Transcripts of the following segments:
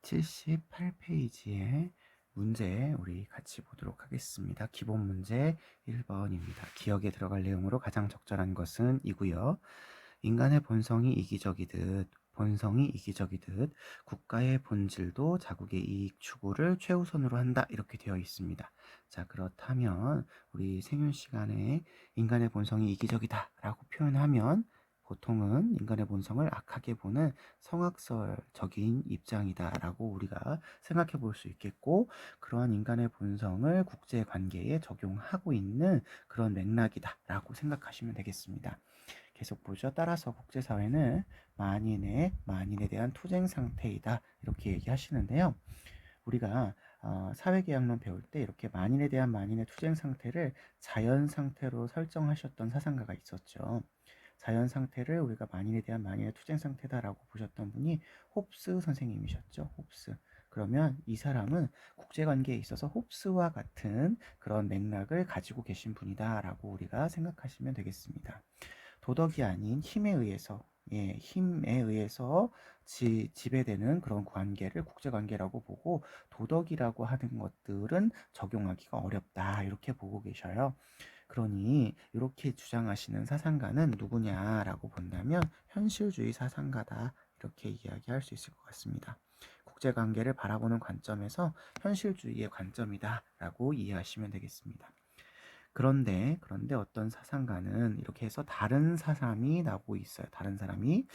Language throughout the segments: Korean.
178페이지의 문제 우리 같이 보도록 하겠습니다. 기본 문제 1번입니다. 기억에 들어갈 내용으로 가장 적절한 것은 이고요. 인간의 본성이 이기적이듯 국가의 본질도 자국의 이익 추구를 최우선으로 한다 이렇게 되어 있습니다. 자, 그렇다면 우리 생윤 시간에 인간의 본성이 이기적이다 라고 표현하면 보통은 인간의 본성을 악하게 보는 성악설적인 입장이다 라고 우리가 생각해 볼 수 있겠고, 그러한 인간의 본성을 국제관계에 적용하고 있는 그런 맥락이다 라고 생각하시면 되겠습니다. 계속 보죠. 따라서 국제사회는 만인에 대한 투쟁 상태이다 이렇게 얘기하시는데요. 우리가 사회계약론 배울 때 이렇게 만인에 대한 만인의 투쟁 상태를 자연 상태로 설정하셨던 사상가가 있었죠. 자연 상태를 우리가 만인에 대한 만인의 투쟁 상태다라고 보셨던 분이 홉스 선생님이셨죠. 홉스. 그러면 이 사람은 국제관계에 있어서 홉스와 같은 그런 맥락을 가지고 계신 분이다라고 우리가 생각하시면 되겠습니다. 도덕이 아닌 힘에 의해서 지배되는 그런 관계를 국제관계라고 보고, 도덕이라고 하는 것들은 적용하기가 어렵다 이렇게 보고 계셔요. 그러니 이렇게 주장하시는 사상가는 누구냐라고 본다면 현실주의 사상가다 이렇게 이야기할 수 있을 것 같습니다. 국제관계를 바라보는 관점에서 현실주의의 관점이다 라고 이해하시면 되겠습니다. 그런데 어떤 사상가는 이렇게 해서 다른 사람이 나오고 있어요. 다른 사람이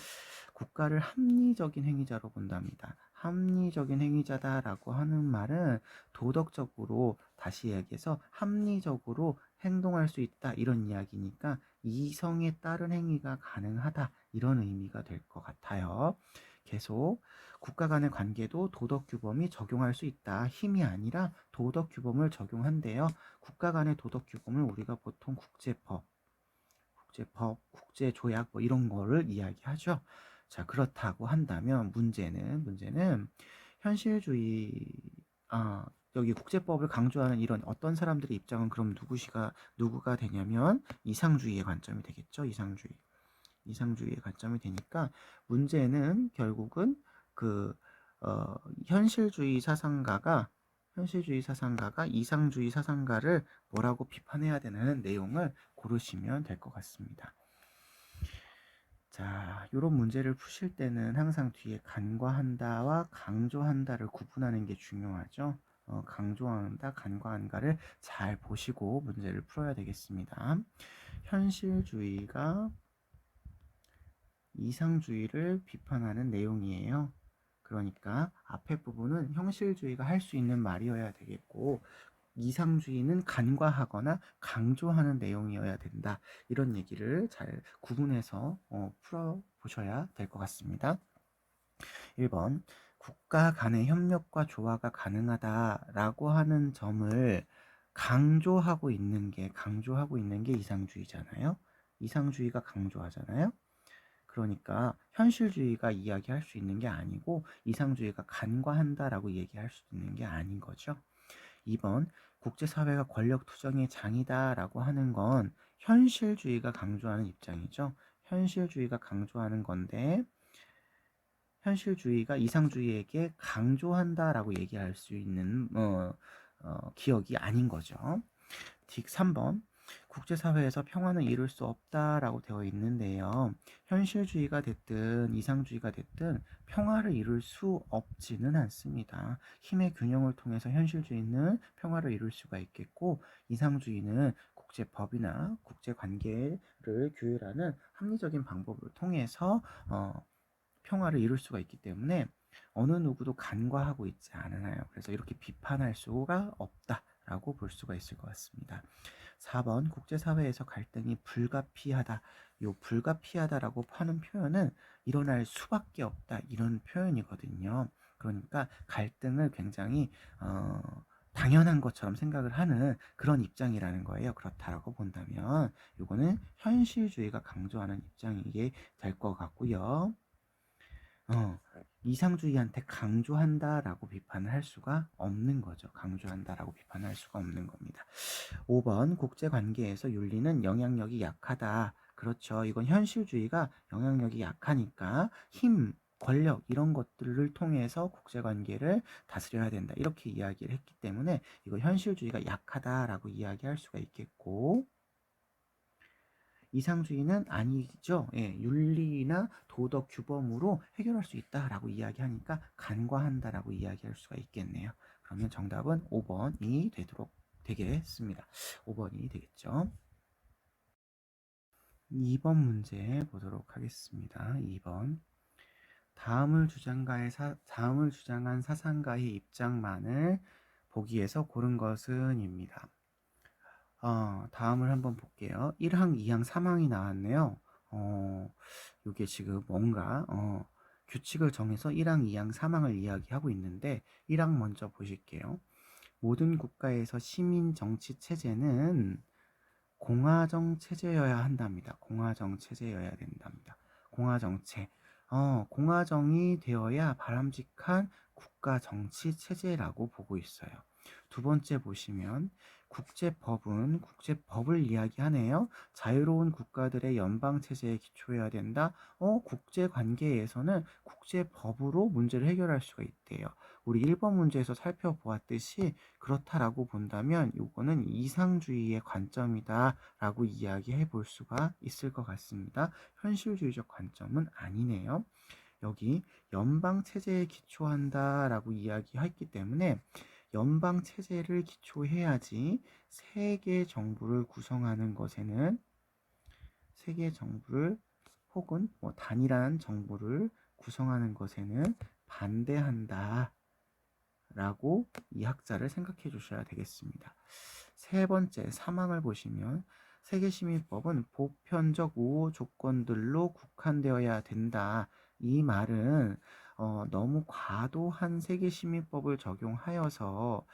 국가를 합리적인 행위자로 본답니다. 합리적인 행위자다라고 하는 말은 도덕적으로, 다시 얘기해서 합리적으로 행동할 수 있다 이런 이야기니까 이성에 따른 행위가 가능하다 이런 의미가 될 것 같아요. 계속 국가 간의 관계도 도덕 규범이 적용할 수 있다. 힘이 아니라 도덕 규범을 적용한대요. 국가 간의 도덕 규범을 우리가 보통 국제법, 국제조약 뭐 이런 거를 이야기하죠. 자, 그렇다고 한다면 문제는 현실주의, 여기 국제법을 강조하는 이런 어떤 사람들의 입장은 그럼 누구가 되냐면 이상주의의 관점이 되겠죠. 이상주의의 관점이 되니까 문제는 결국은 그 현실주의 사상가가 이상주의 사상가를 뭐라고 비판해야 되는 내용을 고르시면 될 것 같습니다. 자, 이런 문제를 푸실 때는 항상 뒤에 간과한다와 강조한다를 구분하는 게 중요하죠. 강조한다, 간과한다를 잘 보시고 문제를 풀어야 되겠습니다. 현실주의가 이상주의를 비판하는 내용이에요. 그러니까 앞에 부분은 형실주의가 할 수 있는 말이어야 되겠고, 이상주의는 간과하거나 강조하는 내용이어야 된다. 이런 얘기를 잘 구분해서 풀어보셔야 될 것 같습니다. 1번, 국가 간의 협력과 조화가 가능하다라고 하는 점을 강조하고 있는 게 이상주의잖아요. 이상주의가 강조하잖아요. 그러니까 현실주의가 이야기할 수 있는 게 아니고 이상주의가 간과한다라고 얘기할 수 있는 게 아닌 거죠. 2번, 국제사회가 권력투쟁의 장이다라고 하는 건 현실주의가 강조하는 입장이죠. 현실주의가 강조하는 건데 현실주의가 이상주의에게 강조한다라고 얘기할 수 있는 기억이 아닌 거죠. 3번, 국제사회에서 평화는 이룰 수 없다라고 되어 있는데요. 현실주의가 됐든 이상주의가 됐든 평화를 이룰 수 없지는 않습니다. 힘의 균형을 통해서 현실주의는 평화를 이룰 수가 있겠고, 이상주의는 국제법이나 국제관계를 규율하는 합리적인 방법을 통해서 평화를 이룰 수가 있기 때문에 어느 누구도 간과하고 있지 않아요. 그래서 이렇게 비판할 수가 없다라고 볼 수가 있을 것 같습니다. 4번, 국제사회에서 갈등이 불가피하다. 요 불가피하다라고 하는 표현은 일어날 수밖에 없다 이런 표현이거든요. 그러니까 갈등을 굉장히 당연한 것처럼 생각을 하는 그런 입장이라는 거예요. 그렇다라고 본다면 이거는 현실주의가 강조하는 입장이게 될 것 같고요. 이상주의한테 강조한다라고 비판을 할 수가 없는 거죠. 강조한다라고 비판할 수가 없는 겁니다. 5번, 국제관계에서 윤리는 영향력이 약하다. 그렇죠. 이건 현실주의가 영향력이 약하니까 권력 이런 것들을 통해서 국제관계를 다스려야 된다. 이렇게 이야기를 했기 때문에 이거 현실주의가 약하다라고 이야기할 수가 있겠고 이상주의는 아니죠. 예, 윤리나 도덕 규범으로 해결할 수 있다라고 이야기하니까 간과한다라고 이야기할 수가 있겠네요. 그러면 정답은 5번이 되겠습니다. 5번이 되겠죠. 2번 문제 보도록 하겠습니다. 2번. 다음을 주장한 사상가의 입장만을 보기 위해서 고른 것은입니다. 다음을 한번 볼게요. 1항, 2항, 3항이 나왔네요. 이게 지금 뭔가 규칙을 정해서 1항, 2항, 3항을 이야기하고 있는데 1항 먼저 보실게요. 모든 국가에서 시민 정치 체제는 공화정 체제여야 한답니다. 공화정 체제여야 된답니다. 공화정체. 공화정이 되어야 바람직한 국가 정치 체제라고 보고 있어요. 두 번째 보시면 국제법을 이야기하네요. 자유로운 국가들의 연방 체제에 기초해야 된다. 국제 관계에서는 국제법으로 문제를 해결할 수가 있대요. 우리 1번 문제에서 살펴보았듯이 그렇다라고 본다면 이거는 이상주의의 관점이다라고 이야기해 볼 수가 있을 것 같습니다. 현실주의적 관점은 아니네요. 여기 연방 체제에 기초한다라고 이야기했기 때문에 연방 체제를 기초해야지 세계 정부를 구성하는 것에는 세계 정부를 혹은 단일한 정부를 구성하는 것에는 반대한다. 라고 이 학자를 생각해 주셔야 되겠습니다. 세 번째 사망을 보시면 세계시민법은 보편적 우호 조건들로 국한되어야 된다. 이 말은 너무 과도한 세계시민법을 적용하여서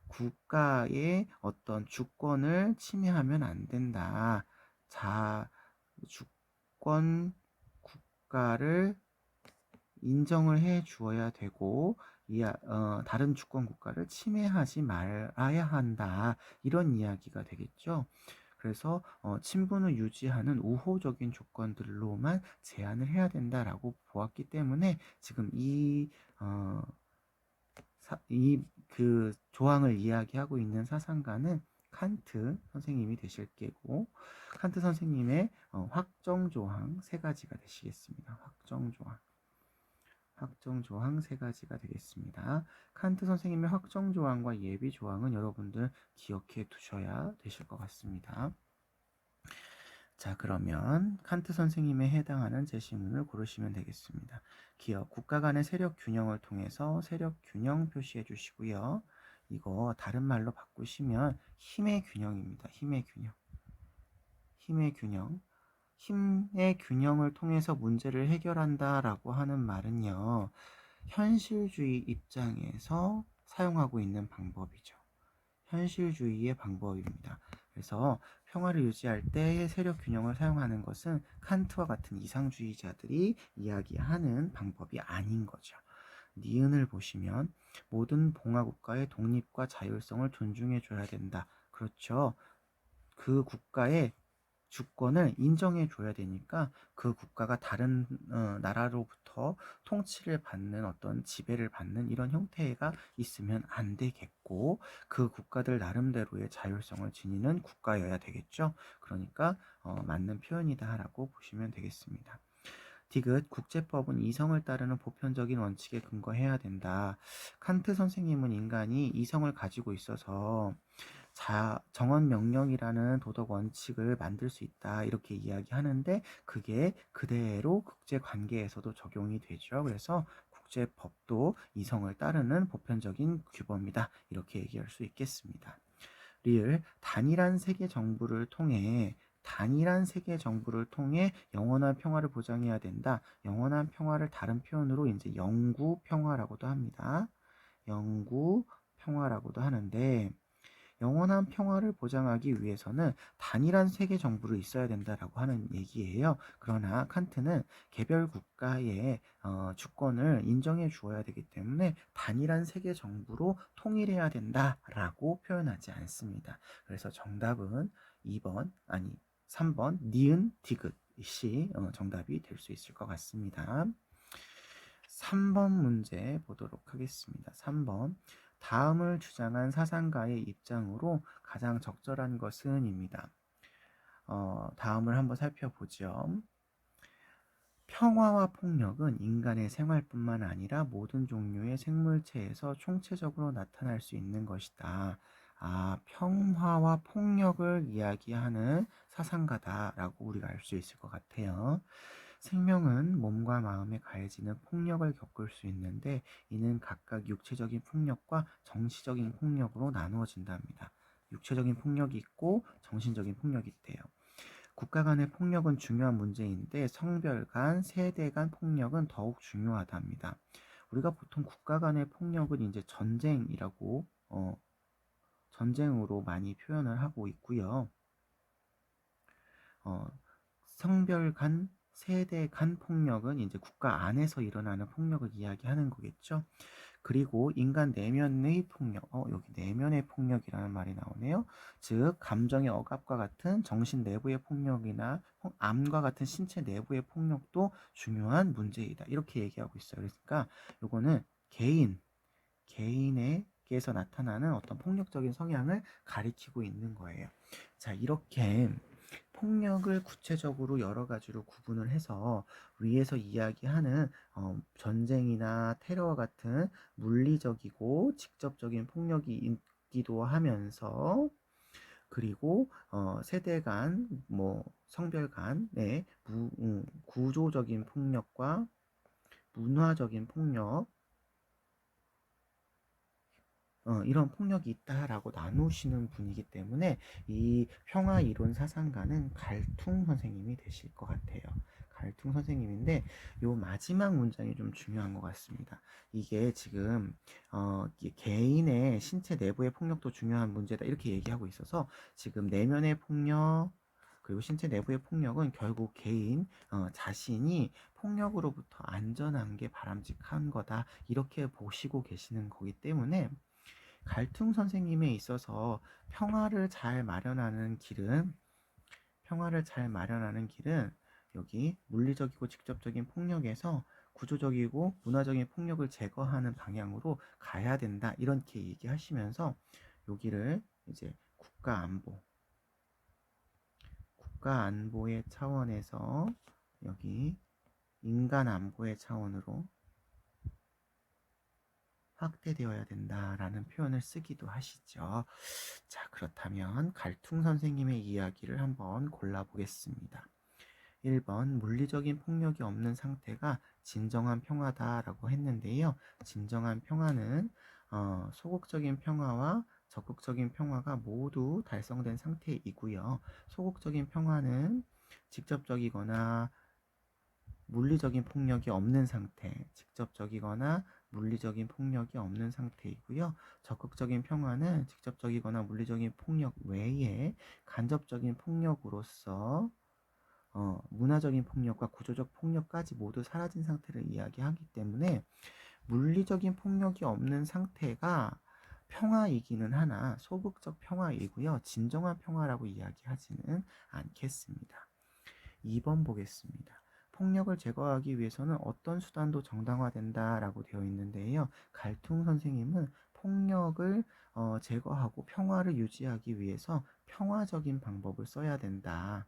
국가의 어떤 주권을 침해하면 안 된다. 주권 국가를 인정을 해 주어야 되고 다른 주권 국가를 침해하지 말아야 한다. 이런 이야기가 되겠죠. 그래서 친분을 유지하는 우호적인 조건들로만 제한을 해야 된다라고 보았기 때문에 지금 그 조항을 이야기하고 있는 사상가는 칸트 선생님이 되실 게고 칸트 선생님의 확정조항 세 가지가 되시겠습니다. 확정조항 세 가지가 되겠습니다. 칸트 선생님의 확정조항과 예비조항은 여러분들 기억해 두셔야 되실 것 같습니다. 자, 그러면 칸트 선생님에 해당하는 제시문을 고르시면 되겠습니다. 기억, 국가 간의 세력 균형을 통해서 세력 균형 표시해 주시고요. 이거 다른 말로 바꾸시면 힘의 균형입니다. 힘의 균형. 힘의 균형을 통해서 문제를 해결한다라고 하는 말은요. 현실주의 입장에서 사용하고 있는 방법이죠. 현실주의의 방법입니다. 그래서 평화를 유지할 때 세력 균형을 사용하는 것은 칸트와 같은 이상주의자들이 이야기하는 방법이 아닌 거죠. 니은을 보시면 모든 봉화국가의 독립과 자율성을 존중해 줘야 된다. 그렇죠. 그 국가의 주권을 인정해 줘야 되니까 그 국가가 다른 나라로부터 통치를 받는 어떤 지배를 받는 이런 형태가 있으면 안 되겠고 그 국가들 나름대로의 자율성을 지니는 국가여야 되겠죠. 그러니까 맞는 표현이다라고 보시면 되겠습니다. 디귿, 국제법은 이성을 따르는 보편적인 원칙에 근거해야 된다. 칸트 선생님은 인간이 이성을 가지고 있어서 정언 명령이라는 도덕 원칙을 만들 수 있다 이렇게 이야기하는데 그게 그대로 국제 관계에서도 적용이 되죠. 그래서 국제법도 이성을 따르는 보편적인 규범이다 이렇게 얘기할 수 있겠습니다. 리을, 단일한 세계 정부를 통해 영원한 평화를 보장해야 된다. 영원한 평화를 다른 표현으로 이제 영구 평화라고도 합니다. 영구 평화라고도 하는데 영원한 평화를 보장하기 위해서는 단일한 세계 정부로 있어야 된다라고 하는 얘기예요. 그러나 칸트는 개별 국가의 주권을 인정해 주어야 되기 때문에 단일한 세계 정부로 통일해야 된다라고 표현하지 않습니다. 그래서 정답은 3번 니은 디귿이 정답이 될 수 있을 것 같습니다. 3번 문제 보도록 하겠습니다. 3번. 다음을 주장한 사상가의 입장으로 가장 적절한 것은 입니다. 다음을 한번 살펴보죠. 평화와 폭력은 인간의 생활뿐만 아니라 모든 종류의 생물체에서 총체적으로 나타날 수 있는 것이다. 평화와 폭력을 이야기하는 사상가다라고 우리가 알 수 있을 것 같아요. 생명은 몸과 마음에 가해지는 폭력을 겪을 수 있는데 이는 각각 육체적인 폭력과 정신적인 폭력으로 나누어진답니다. 육체적인 폭력이 있고 정신적인 폭력이 있대요. 국가 간의 폭력은 중요한 문제인데 성별 간, 세대 간 폭력은 더욱 중요하답니다. 우리가 보통 국가 간의 폭력은 이제 전쟁으로 많이 표현을 하고 있고요. 성별 간, 세대 간 폭력은 이제 국가 안에서 일어나는 폭력을 이야기하는 거겠죠. 그리고 인간 내면의 폭력, 여기 내면의 폭력이라는 말이 나오네요. 즉, 감정의 억압과 같은 정신 내부의 폭력이나 암과 같은 신체 내부의 폭력도 중요한 문제이다. 이렇게 얘기하고 있어요. 그러니까 요거는 개인에게서 나타나는 어떤 폭력적인 성향을 가리키고 있는 거예요. 자, 이렇게 폭력을 구체적으로 여러 가지로 구분을 해서 위에서 이야기하는 전쟁이나 테러와 같은 물리적이고 직접적인 폭력이 있기도 하면서 그리고 세대 간, 성별 간의 구조적인 폭력과 문화적인 폭력 이런 폭력이 있다라고 나누시는 분이기 때문에 이 평화 이론 사상가는 갈퉁 선생님이 되실 것 같아요. 갈퉁 선생님인데 요 마지막 문장이 좀 중요한 것 같습니다. 이게 지금 개인의 신체 내부의 폭력도 중요한 문제다 이렇게 얘기하고 있어서 지금 내면의 폭력 그리고 신체 내부의 폭력은 결국 개인 자신이 폭력으로부터 안전한 게 바람직한 거다 이렇게 보시고 계시는 거기 때문에 갈퉁 선생님에 있어서 평화를 잘 마련하는 길은 여기 물리적이고 직접적인 폭력에서 구조적이고 문화적인 폭력을 제거하는 방향으로 가야 된다. 이렇게 얘기하시면서 여기를 이제 국가 안보의 차원에서 여기 인간 안보의 차원으로 확대되어야 된다라는 표현을 쓰기도 하시죠. 자, 그렇다면 갈퉁 선생님의 이야기를 한번 골라보겠습니다. 1번 물리적인 폭력이 없는 상태가 진정한 평화다라고 했는데요. 진정한 평화는 소극적인 평화와 적극적인 평화가 모두 달성된 상태이고요. 소극적인 평화는 직접적이거나 물리적인 폭력이 없는 상태, 직접적이거나 물리적인 폭력이 없는 상태이고요. 적극적인 평화는 직접적이거나 물리적인 폭력 외에 간접적인 폭력으로서 문화적인 폭력과 구조적 폭력까지 모두 사라진 상태를 이야기하기 때문에 물리적인 폭력이 없는 상태가 평화이기는 하나 소극적 평화이고요. 진정한 평화라고 이야기하지는 않겠습니다. 2번 보겠습니다. 폭력을 제거하기 위해서는 어떤 수단도 정당화된다라고 되어 있는데요. 갈퉁 선생님은 폭력을 제거하고 평화를 유지하기 위해서 평화적인 방법을 써야 된다.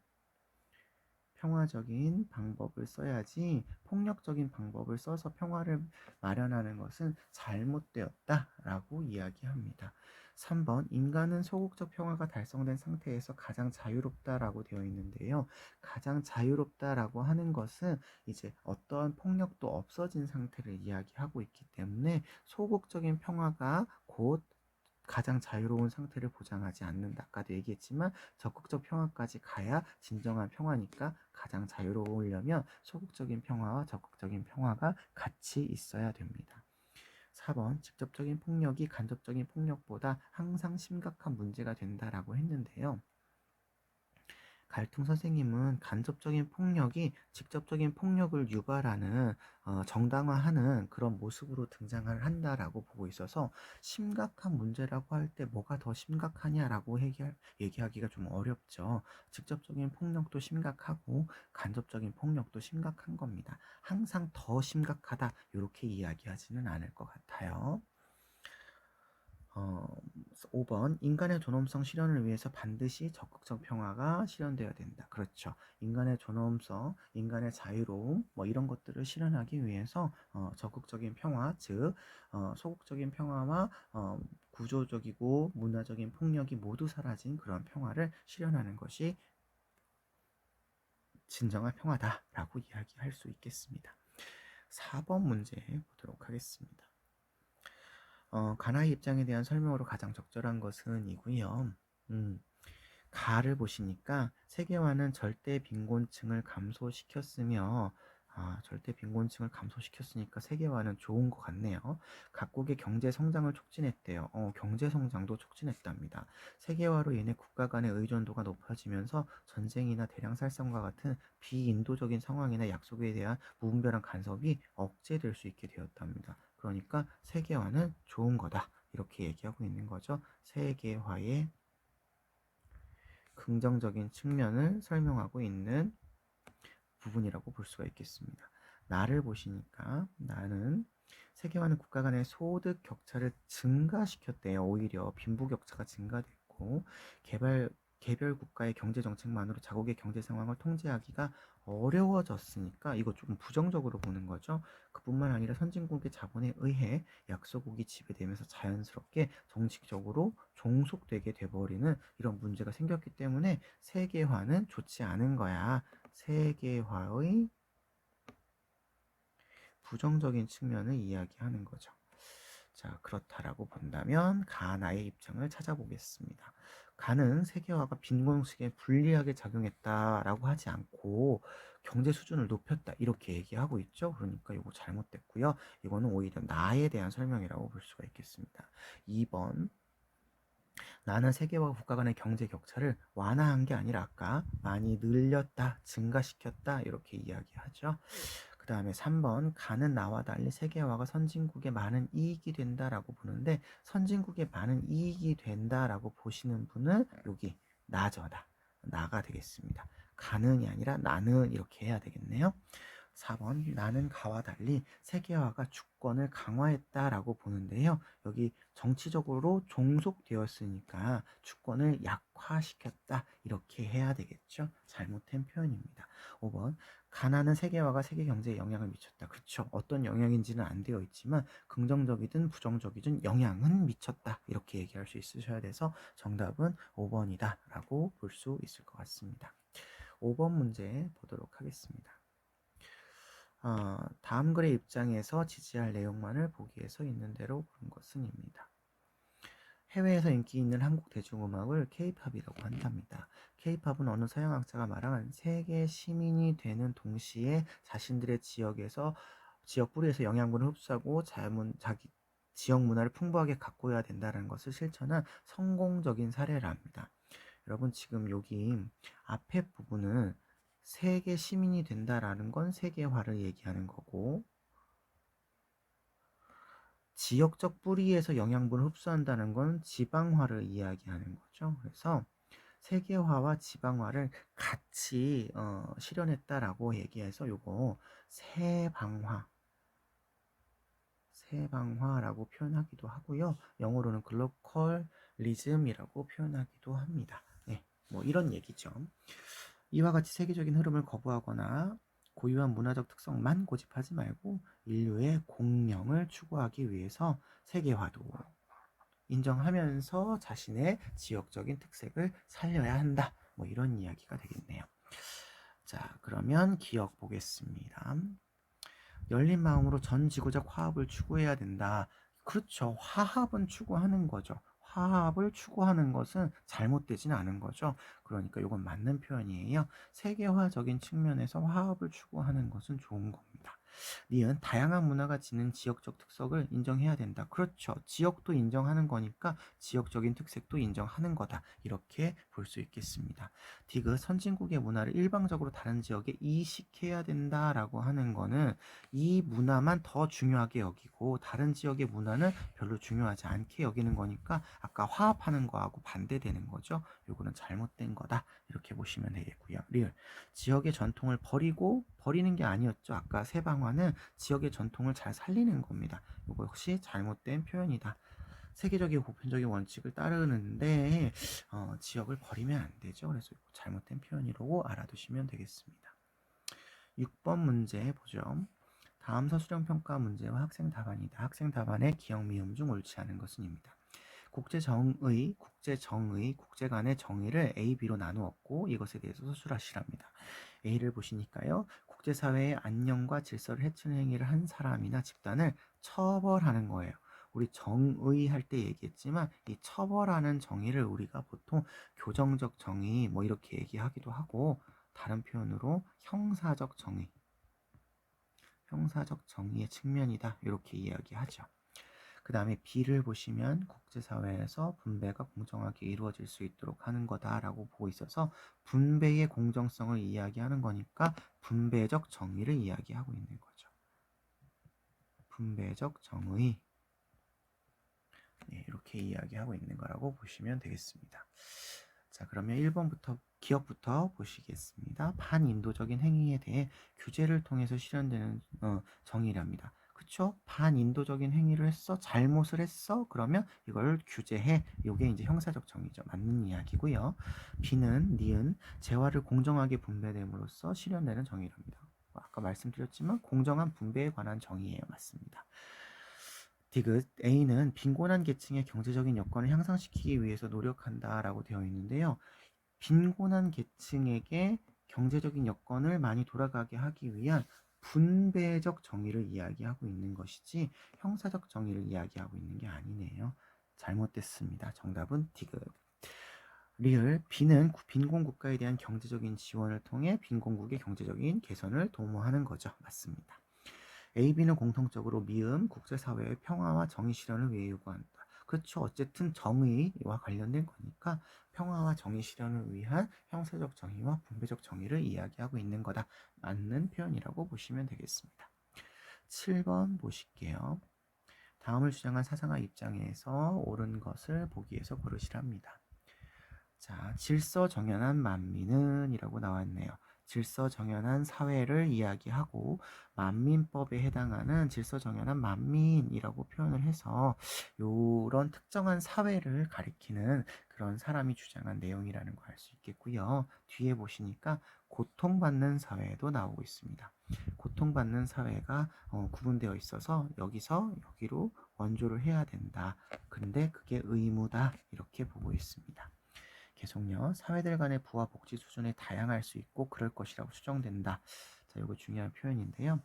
평화적인 방법을 써야지 폭력적인 방법을 써서 평화를 마련하는 것은 잘못되었다라고 이야기합니다. 3번 인간은 소극적 평화가 달성된 상태에서 가장 자유롭다라고 되어 있는데요. 가장 자유롭다라고 하는 것은 이제 어떠한 폭력도 없어진 상태를 이야기하고 있기 때문에 소극적인 평화가 곧 가장 자유로운 상태를 보장하지 않는다. 아까도 얘기했지만 적극적 평화까지 가야 진정한 평화니까 가장 자유로우려면 소극적인 평화와 적극적인 평화가 같이 있어야 됩니다. 4번 직접적인 폭력이 간접적인 폭력보다 항상 심각한 문제가 된다라고 했는데요. 갈등 선생님은 간접적인 폭력이 직접적인 폭력을 유발하는 정당화하는 그런 모습으로 등장을 한다라고 보고 있어서 심각한 문제라고 할 때 뭐가 더 심각하냐라고 얘기하기가 좀 어렵죠. 직접적인 폭력도 심각하고 간접적인 폭력도 심각한 겁니다. 항상 더 심각하다 이렇게 이야기하지는 않을 것 같아요. 5번 인간의 존엄성 실현을 위해서 반드시 적극적 평화가 실현되어야 된다. 그렇죠. 인간의 존엄성, 인간의 자유로움 뭐 이런 것들을 실현하기 위해서 적극적인 평화, 즉 소극적인 평화와 구조적이고 문화적인 폭력이 모두 사라진 그런 평화를 실현하는 것이 진정한 평화다라고 이야기할 수 있겠습니다. 4번 문제 보도록 하겠습니다. 가나의 입장에 대한 설명으로 가장 적절한 것은 이고요. 가를 보시니까 세계화는 절대 빈곤층을 감소시켰으며 절대 빈곤층을 감소시켰으니까 세계화는 좋은 것 같네요. 각국의 경제 성장을 촉진했대요. 경제 성장도 촉진했답니다. 세계화로 인해 국가 간의 의존도가 높아지면서 전쟁이나 대량 살상과 같은 비인도적인 상황이나 약속에 대한 무분별한 간섭이 억제될 수 있게 되었답니다. 그러니까 세계화는 좋은 거다. 이렇게 얘기하고 있는 거죠. 세계화의 긍정적인 측면을 설명하고 있는 부분이라고 볼 수가 있겠습니다. 나를 보시니까 나는 세계화는 국가 간의 소득 격차를 증가시켰대요. 오히려 빈부격차가 증가됐고 개별 국가의 경제 정책만으로 자국의 경제 상황을 통제하기가 어려워졌으니까 이거 조금 부정적으로 보는 거죠. 그뿐만 아니라 선진국의 자본에 의해 약소국이 지배되면서 자연스럽게 정치적으로 종속되게 돼버리는 이런 문제가 생겼기 때문에 세계화는 좋지 않은 거야. 세계화의 부정적인 측면을 이야기하는 거죠. 자, 그렇다라고 본다면 가나의 입장을 찾아보겠습니다. 가는 세계화가 빈곤층에 불리하게 작용했다라고 하지 않고 경제 수준을 높였다 이렇게 얘기하고 있죠. 그러니까 이거 잘못됐고요. 이거는 오히려 나에 대한 설명이라고 볼 수가 있겠습니다. 2번 나는 세계와 국가 간의 경제 격차를 완화한 게 아니라 아까 많이 늘렸다, 증가시켰다 이렇게 이야기하죠. 그 다음에 3번 가는 나와 달리 세계화가 선진국에 많은 이익이 된다라고 보는데 선진국에 많은 이익이 된다라고 보시는 분은 여기 나저다. 나가 되겠습니다. 가는이 아니라 나는 이렇게 해야 되겠네요. 4번 나는 가와 달리 세계화가 주권을 강화했다라고 보는데요. 여기 정치적으로 종속되었으니까 주권을 약화시켰다 이렇게 해야 되겠죠. 잘못된 표현입니다. 5번 가난은 세계화가 세계 경제에 영향을 미쳤다. 그렇죠. 어떤 영향인지는 안 되어 있지만 긍정적이든 부정적이든 영향은 미쳤다. 이렇게 얘기할 수 있으셔야 돼서 정답은 5번이다 라고 볼 수 있을 것 같습니다. 5번 문제 보도록 하겠습니다. 다음 글의 입장에서 지지할 내용만을 보기에서 있는 대로 고른 것은입니다. 해외에서 인기 있는 한국 대중음악을 K-팝이라고 한답니다. K-팝은 어느 서양학자가 말한 세계 시민이 되는 동시에 자신들의 지역 뿌리에서 영양분을 흡수하고 자기 지역 문화를 풍부하게 가꾸어야 된다는 것을 실천한 성공적인 사례랍니다. 여러분 지금 여기 앞에 부분은 세계 시민이 된다라는 건 세계화를 얘기하는 거고 지역적 뿌리에서 영양분을 흡수한다는 건 지방화를 이야기하는 거죠. 그래서 세계화와 지방화를 같이 실현했다라고 얘기해서 요거 세방화라고 표현하기도 하고요. 영어로는 글로컬리즘이라고 표현하기도 합니다. 네, 뭐 이런 얘기죠. 이와 같이 세계적인 흐름을 거부하거나 고유한 문화적 특성만 고집하지 말고 인류의 공명을 추구하기 위해서 세계화도 인정하면서 자신의 지역적인 특색을 살려야 한다. 뭐 이런 이야기가 되겠네요. 자, 그러면 기억 보겠습니다. 열린 마음으로 전 지구적 화합을 추구해야 된다. 그렇죠. 화합은 추구하는 거죠. 화합을 추구하는 것은 잘못되진 않은 거죠. 그러니까 이건 맞는 표현이에요. 세계화적인 측면에서 화합을 추구하는 것은 좋은 겁니다. 니은 다양한 문화가 지닌 지역적 특색을 인정해야 된다. 그렇죠. 지역도 인정하는 거니까 지역적인 특색도 인정하는 거다. 이렇게 볼 수 있겠습니다. 디귿 선진국의 문화를 일방적으로 다른 지역에 이식해야 된다라고 하는 거는 이 문화만 더 중요하게 여기고 다른 지역의 문화는 별로 중요하지 않게 여기는 거니까 아까 화합하는 거하고 반대되는 거죠. 요거는 잘못된 거다. 이렇게 보시면 되겠고요. 리을 지역의 전통을 버리는 게 아니었죠. 아까 세방화는 지역의 전통을 잘 살리는 겁니다. 이거 역시 잘못된 표현이다. 세계적이고 보편적인 원칙을 따르는데 지역을 버리면 안 되죠. 그래서 잘못된 표현이라고 알아두시면 되겠습니다. 6번 문제 보죠. 다음 서술형 평가 문제와 학생 답안이다. 학생 답안의 기억 미음 중 옳지 않은 것은입니다. 국제 간의 정의를 A, B로 나누었고 이것에 대해서 서술하시랍니다. A를 보시니까요. 국제사회의 안녕과 질서를 해치는 행위를 한 사람이나 집단을 처벌하는 거예요. 우리 정의 할 때 얘기했지만 이 처벌하는 정의를 우리가 보통 교정적 정의 뭐 이렇게 얘기하기도 하고 다른 표현으로 형사적 정의의 측면이다. 이렇게 이야기하죠. 그 다음에 B를 보시면 국제사회에서 분배가 공정하게 이루어질 수 있도록 하는 거다라고 보고 있어서 분배의 공정성을 이야기하는 거니까 분배적 정의를 이야기하고 있는 거죠. 분배적 정의 이렇게 이야기하고 있는 거라고 보시면 되겠습니다. 자, 그러면 1번부터 기억부터 보시겠습니다. 반인도적인 행위에 대해 규제를 통해서 실현되는 정의랍니다. 그쵸? 반인도적인 행위를 했어? 잘못을 했어? 그러면 이걸 규제해. 이게 이제 형사적 정의죠. 맞는 이야기고요. B는 니은 재화를 공정하게 분배됨으로써 실현되는 정의랍니다. 아까 말씀드렸지만 공정한 분배에 관한 정의예요. 맞습니다. 디귿 A는 빈곤한 계층의 경제적인 여건을 향상시키기 위해서 노력한다라고 되어 있는데요. 빈곤한 계층에게 경제적인 여건을 많이 돌아가게 하기 위한 분배적 정의를 이야기하고 있는 것이지 형사적 정의를 이야기하고 있는 게 아니네요. 잘못됐습니다. 정답은 디귿. 리을 B는 빈곤 국가에 대한 경제적인 지원을 통해 빈곤국의 경제적인 개선을 도모하는 거죠. 맞습니다. A, B는 공통적으로 미음, 국제사회의 평화와 정의 실현을 위해 요구한다. 그렇죠. 어쨌든 정의와 관련된 거니까 평화와 정의 실현을 위한 형사적 정의와 분배적 정의를 이야기하고 있는 거다. 맞는 표현이라고 보시면 되겠습니다. 7번 보실게요. 다음을 주장한 사상가 입장에서 옳은 것을 보기에서 고르시랍니다. 자, 질서정연한 만민은 이라고 나왔네요. 질서정연한 사회를 이야기하고 만민법에 해당하는 질서정연한 만민이라고 표현을 해서 이런 특정한 사회를 가리키는 그런 사람이 주장한 내용이라는 걸 알 수 있겠고요. 뒤에 보시니까 고통받는 사회도 나오고 있습니다. 고통받는 사회가 구분되어 있어서 여기서 여기로 원조를 해야 된다. 근데 그게 의무다. 이렇게 보고 있습니다. 계속요. 사회들 간의 부와 복지 수준이 다양할 수 있고 그럴 것이라고 추정된다. 자, 이거 중요한 표현인데요.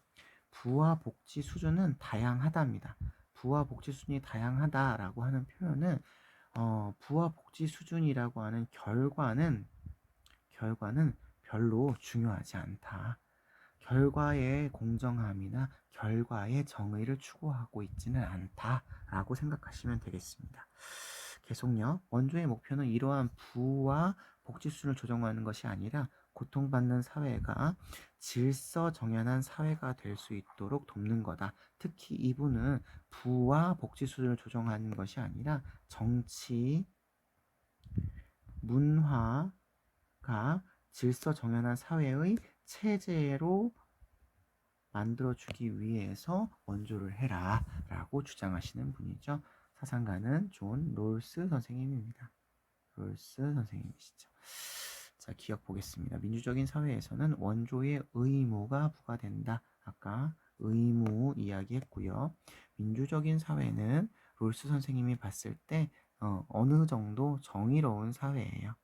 부와 복지 수준은 다양하답니다. 부와 복지 수준이 다양하다라고 하는 표현은 부와 복지 수준이라고 하는 결과는 별로 중요하지 않다. 결과의 공정함이나 결과의 정의를 추구하고 있지는 않다라고 생각하시면 되겠습니다. 계속요. 원조의 목표는 이러한 부와 복지 수준을 조정하는 것이 아니라 고통받는 사회가 질서정연한 사회가 될 수 있도록 돕는 거다. 특히 이분은 부와 복지 수준을 조정하는 것이 아니라 정치, 문화가 질서정연한 사회의 체제로 만들어주기 위해서 원조를 해라 라고 주장하시는 분이죠. 사상가는 존 롤스 선생님입니다. 롤스 선생님이시죠. 자, 기억 보겠습니다. 민주적인 사회에서는 원조의 의무가 부과된다. 아까 의무 이야기했고요. 민주적인 사회는 롤스 선생님이 봤을 때 어느 정도 정의로운 사회예요.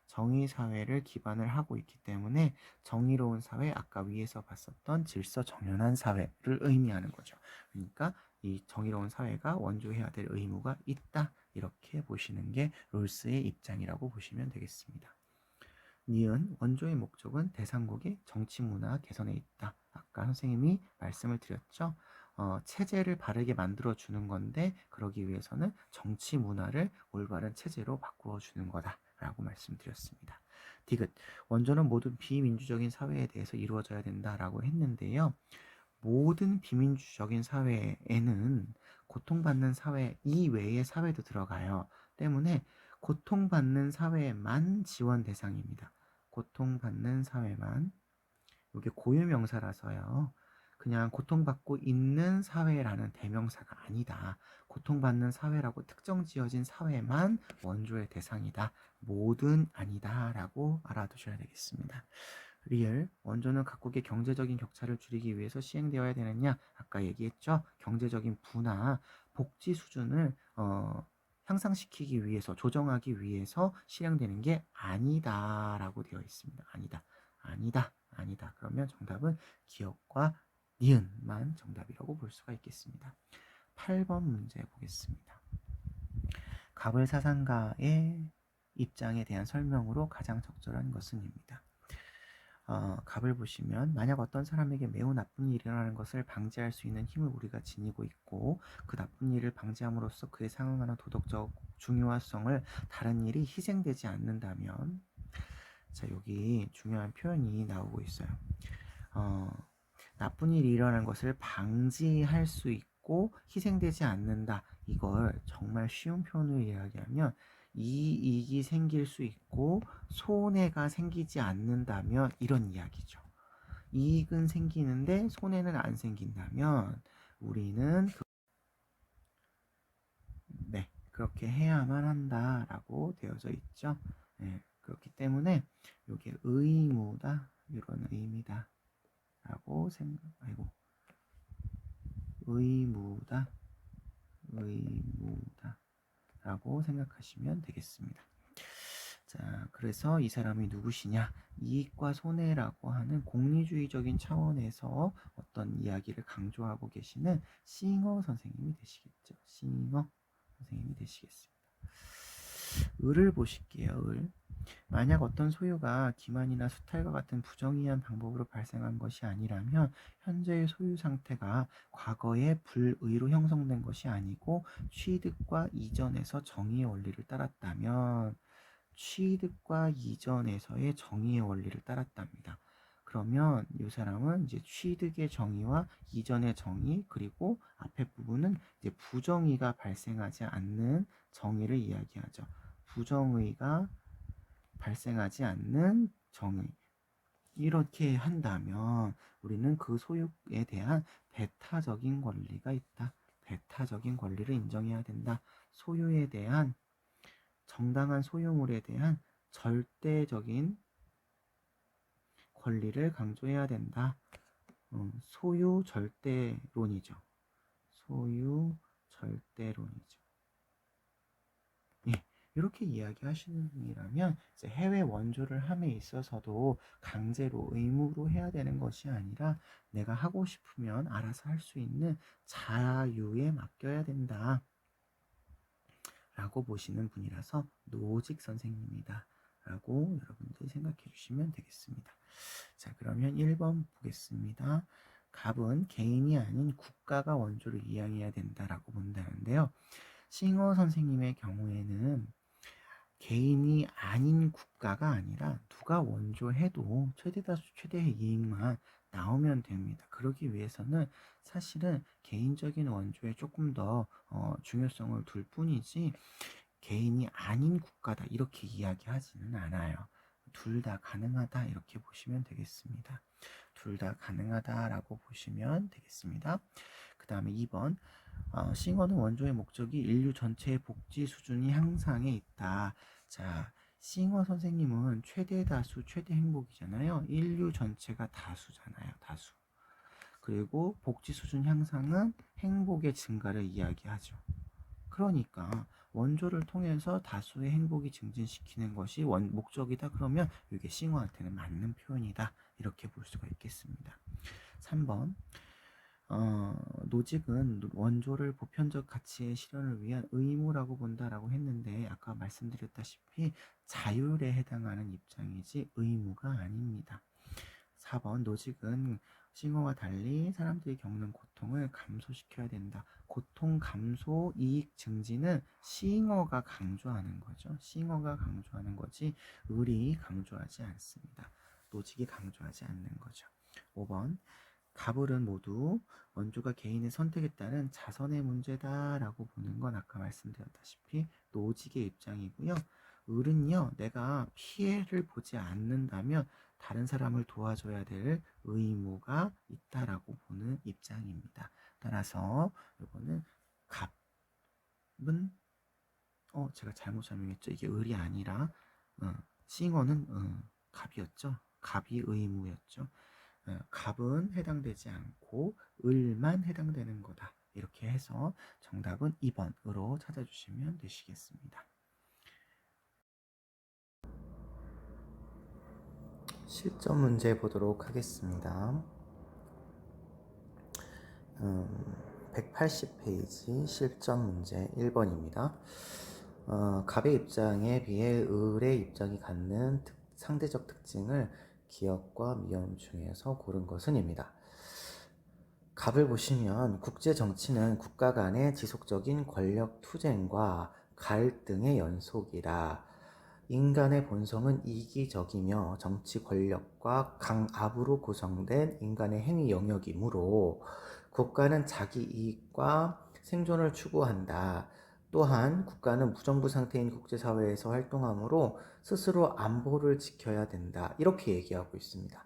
정의 사회를 기반을 하고 있기 때문에 정의로운 사회, 아까 위에서 봤었던 질서 정연한 사회를 의미하는 거죠. 그러니까 이 정의로운 사회가 원조해야 될 의무가 있다. 이렇게 보시는 게 롤스의 입장이라고 보시면 되겠습니다. 니은 원조의 목적은 대상국의 정치 문화 개선에 있다. 아까 선생님이 말씀을 드렸죠. 체제를 바르게 만들어 주는 건데 그러기 위해서는 정치 문화를 올바른 체제로 바꾸어 주는 거다라고 말씀드렸습니다. 디귿, 원조는 모든 비민주적인 사회에 대해서 이루어져야 된다라고 했는데요. 모든 비민주적인 사회에는 고통받는 사회 이외의 사회도 들어가요. 때문에 고통받는 사회만 지원 대상입니다. 고통받는 사회만. 이게 고유명사라서요. 그냥 고통받고 있는 사회라는 대명사가 아니다. 고통받는 사회라고 특정 지어진 사회만 원조의 대상이다. 모든 아니다 라고 알아두셔야 되겠습니다. 리을, 원조는 각국의 경제적인 격차를 줄이기 위해서 시행되어야 되느냐? 아까 얘기했죠. 경제적인 부나 복지 수준을 향상시키기 위해서, 조정하기 위해서 실행되는 게 아니다라고 되어 있습니다. 아니다, 아니다, 아니다. 그러면 정답은 기억과 니은만 정답이라고 볼 수가 있겠습니다. 8번 문제 보겠습니다. 갑을사상가의 입장에 대한 설명으로 가장 적절한 것은입니다. 갑을 보시면 만약 어떤 사람에게 매우 나쁜 일이 일어나는 것을 방지할 수 있는 힘을 우리가 지니고 있고 그 나쁜 일을 방지함으로써 그에 상응하는 도덕적 중요성을 다른 일이 희생되지 않는다면, 자, 여기 중요한 표현이 나오고 있어요. 나쁜 일이 일어나는 것을 방지할 수 있고 희생되지 않는다. 이걸 정말 쉬운 표현으로 이야기하면 이익이 생길 수 있고 손해가 생기지 않는다면 이런 이야기죠. 이익은 생기는데 손해는 안 생긴다면 우리는 그렇게 해야만 한다라고 되어져 있죠. 네, 그렇기 때문에 이게 의무다 이런 의미다 라고 의무다 라고 생각하시면 되겠습니다. 자, 그래서 이 사람이 누구시냐? 이익과 손해라고 하는 공리주의적인 차원에서 어떤 이야기를 강조하고 계시는 싱어 선생님이 되시겠죠. 싱어 선생님이 되시겠습니다. 을을 보실게요. 을. 만약 어떤 소유가 기만이나 수탈과 같은 부정의한 방법으로 발생한 것이 아니라면 현재의 소유 상태가 과거의 불의로 형성된 것이 아니고 취득과 이전에서 정의의 원리를 따랐다면, 취득과 이전에서의 정의의 원리를 따랐답니다. 그러면 이 사람은 이제 취득의 정의와 이전의 정의, 그리고 앞에 부분은 이제 부정의가 발생하지 않는 정의를 이야기하죠. 부정의가 발생하지 않는 정의. 이렇게 한다면 우리는 그 소유에 대한 배타적인 권리가 있다. 배타적인 권리를 인정해야 된다. 소유에 대한, 정당한 소유물에 대한 절대적인 권리를 강조해야 된다. 소유 절대론이죠. 소유 절대론이죠. 예, 이렇게 이야기하시는 분이라면 이제 해외 원조를 함에 있어서도 강제로 의무로 해야 되는 것이 아니라 내가 하고 싶으면 알아서 할 수 있는 자유에 맡겨야 된다 라고 보시는 분이라서 노직 선생님이다 라고 여러분들이 생각해 주시면 되겠습니다. 자, 그러면 1번 보겠습니다. 갑은 개인이 아닌 국가가 원조를 이양해야 된다라고 본다는데요. 싱어 선생님의 경우에는 개인이 아닌 국가가 아니라 누가 원조해도 최대다수 최대의 이익만 나오면 됩니다. 그러기 위해서는 사실은 개인적인 원조에 조금 더 중요성을 둘 뿐이지 개인이 아닌 국가다 이렇게 이야기하지는 않아요. 둘 다 가능하다 이렇게 보시면 되겠습니다. 둘 다 가능하다라고 보시면 되겠습니다. 그 다음에 2번, 싱어는 원조의 목적이 인류 전체의 복지 수준이 향상에 있다. 자, 싱어 선생님은 최대 다수, 최대 행복이잖아요. 인류 전체가 다수잖아요. 다수. 그리고 복지 수준 향상은 행복의 증가를 이야기하죠. 그러니까 원조를 통해서 다수의 행복이 증진시키는 것이 목적이다. 그러면 이게 싱어한테는 맞는 표현이다. 이렇게 볼 수가 있겠습니다. 3번, 노직은 원조를 보편적 가치의 실현을 위한 의무라고 본다라고 했는데 아까 말씀드렸다시피 자율에 해당하는 입장이지 의무가 아닙니다. 4번, 노직은 시잉어와 달리 사람들이 겪는 고통을 감소시켜야 된다. 고통 감소, 이익 증진은 시잉어가 강조하는 거죠. 시잉어가 강조하는 거지 을이 강조하지 않습니다. 노직이 강조하지 않는 거죠. 5번 갑을은 모두 원주가 개인의 선택에 따른 자선의 문제다라고 보는 건 아까 말씀드렸다시피 노직의 입장이고요. 을은요, 내가 피해를 보지 않는다면 다른 사람을 도와줘야 될 의무가 있다라고 보는 입장입니다. 따라서 이거는 갑은 제가 잘못 설명했죠. 이게 을이 아니라 싱어는 갑이었죠. 갑이 의무였죠. 갑은 해당되지 않고 을만 해당되는 거다. 이렇게 해서 정답은 2번으로 찾아주시면 되시겠습니다. 실전 문제 보도록 하겠습니다. 180페이지 실전 문제 1번입니다. 갑의 입장에 비해 을의 입장이 갖는 상대적 특징을 기업과 미연 중에서 고른 것은입니다. 갑을 보시면 국제 정치는 국가 간의 지속적인 권력 투쟁과 갈등의 연속이라 인간의 본성은 이기적이며 정치 권력과 강압으로 구성된 인간의 행위 영역이므로 국가는 자기 이익과 생존을 추구한다. 또한 국가는 무정부 상태인 국제사회에서 활동하므로 스스로 안보를 지켜야 된다. 이렇게 얘기하고 있습니다.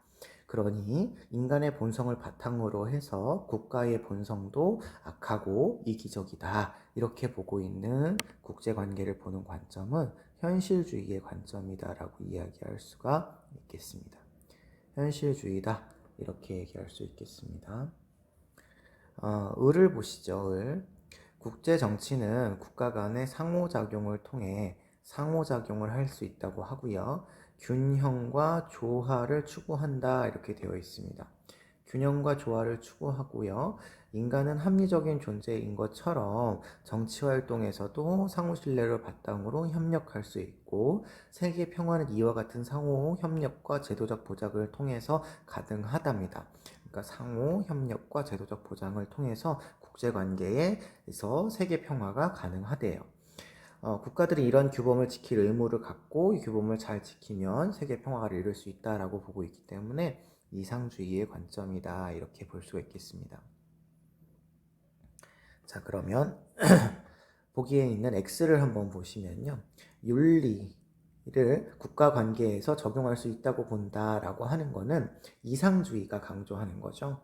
그러니 인간의 본성을 바탕으로 해서 국가의 본성도 악하고 이기적이다. 이렇게 보고 있는 국제관계를 보는 관점은 현실주의의 관점이다라고 이야기할 수가 있겠습니다. 현실주의다. 이렇게 얘기할 수 있겠습니다. 을을 보시죠. 을. 국제 정치는 국가 간의 상호작용을 통해 상호작용을 할 수 있다고 하고요. 균형과 조화를 추구한다 이렇게 되어 있습니다. 균형과 조화를 추구하고요. 인간은 합리적인 존재인 것처럼 정치 활동에서도 상호 신뢰를 바탕으로 협력할 수 있고 세계 평화는 이와 같은 상호 협력과 제도적 보장을 통해서 가능하답니다. 그러니까 상호 협력과 제도적 보장을 통해서 국제관계에서 세계 평화가 가능하대요. 국가들이 이런 규범을 지킬 의무를 갖고 이 규범을 잘 지키면 세계 평화를 이룰 수 있다라고 보고 있기 때문에 이상주의의 관점이다 이렇게 볼 수가 있겠습니다. 자, 그러면 보기에 있는 X를 한번 보시면요. 윤리를 국가 관계에서 적용할 수 있다고 본다라고 하는 거는 이상주의가 강조하는 거죠.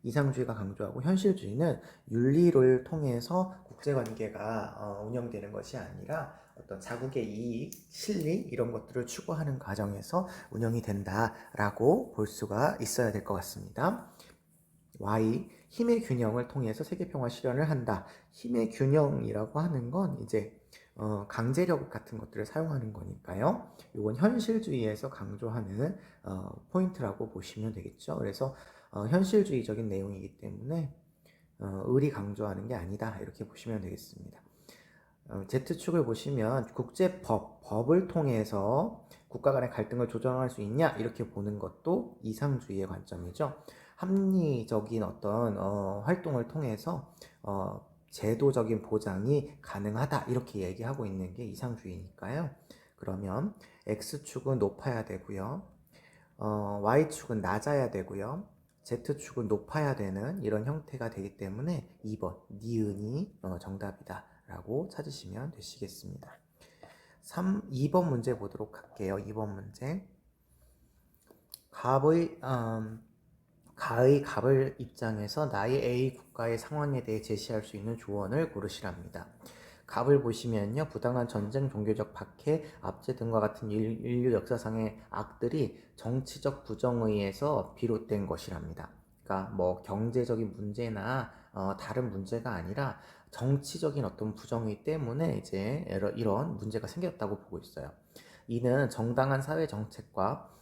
이상주의가 강조하고 현실주의는 윤리를 통해서 국제관계가 운영되는 것이 아니라 어떤 자국의 이익, 실리 이런 것들을 추구하는 과정에서 운영이 된다라고 볼 수가 있어야 될 것 같습니다. Y, 힘의 균형을 통해서 세계평화 실현을 한다. 힘의 균형이라고 하는 건 이제 강제력 같은 것들을 사용하는 거니까요. 이건 현실주의에서 강조하는 포인트라고 보시면 되겠죠. 그래서 현실주의적인 내용이기 때문에 을이 강조하는 게 아니다 이렇게 보시면 되겠습니다. Z축을 보시면 법을 통해서 국가 간의 갈등을 조정할 수 있냐 이렇게 보는 것도 이상주의의 관점이죠. 합리적인 어떤 활동을 통해서 제도적인 보장이 가능하다 이렇게 얘기하고 있는 게 이상주의니까요. 그러면 X축은 높아야 되고요. Y축은 낮아야 되고요. Z축은 높아야 되는 이런 형태가 되기 때문에 2번 니은이 정답이다 라고 찾으시면 되시겠습니다. 2번 문제 보도록 할게요. 2번 문제 가의 갑을 입장에서 나의 A 국가의 상황에 대해 제시할 수 있는 조언을 고르시랍니다. 갑을 보시면요. 부당한 전쟁, 종교적 박해, 압제 등과 같은 인류 역사상의 악들이 정치적 부정에 의해서 비롯된 것이랍니다. 그러니까 뭐 경제적인 문제나 다른 문제가 아니라 정치적인 어떤 부정의 때문에 이제 이런 문제가 생겼다고 보고 있어요. 이는 정당한 사회 정책과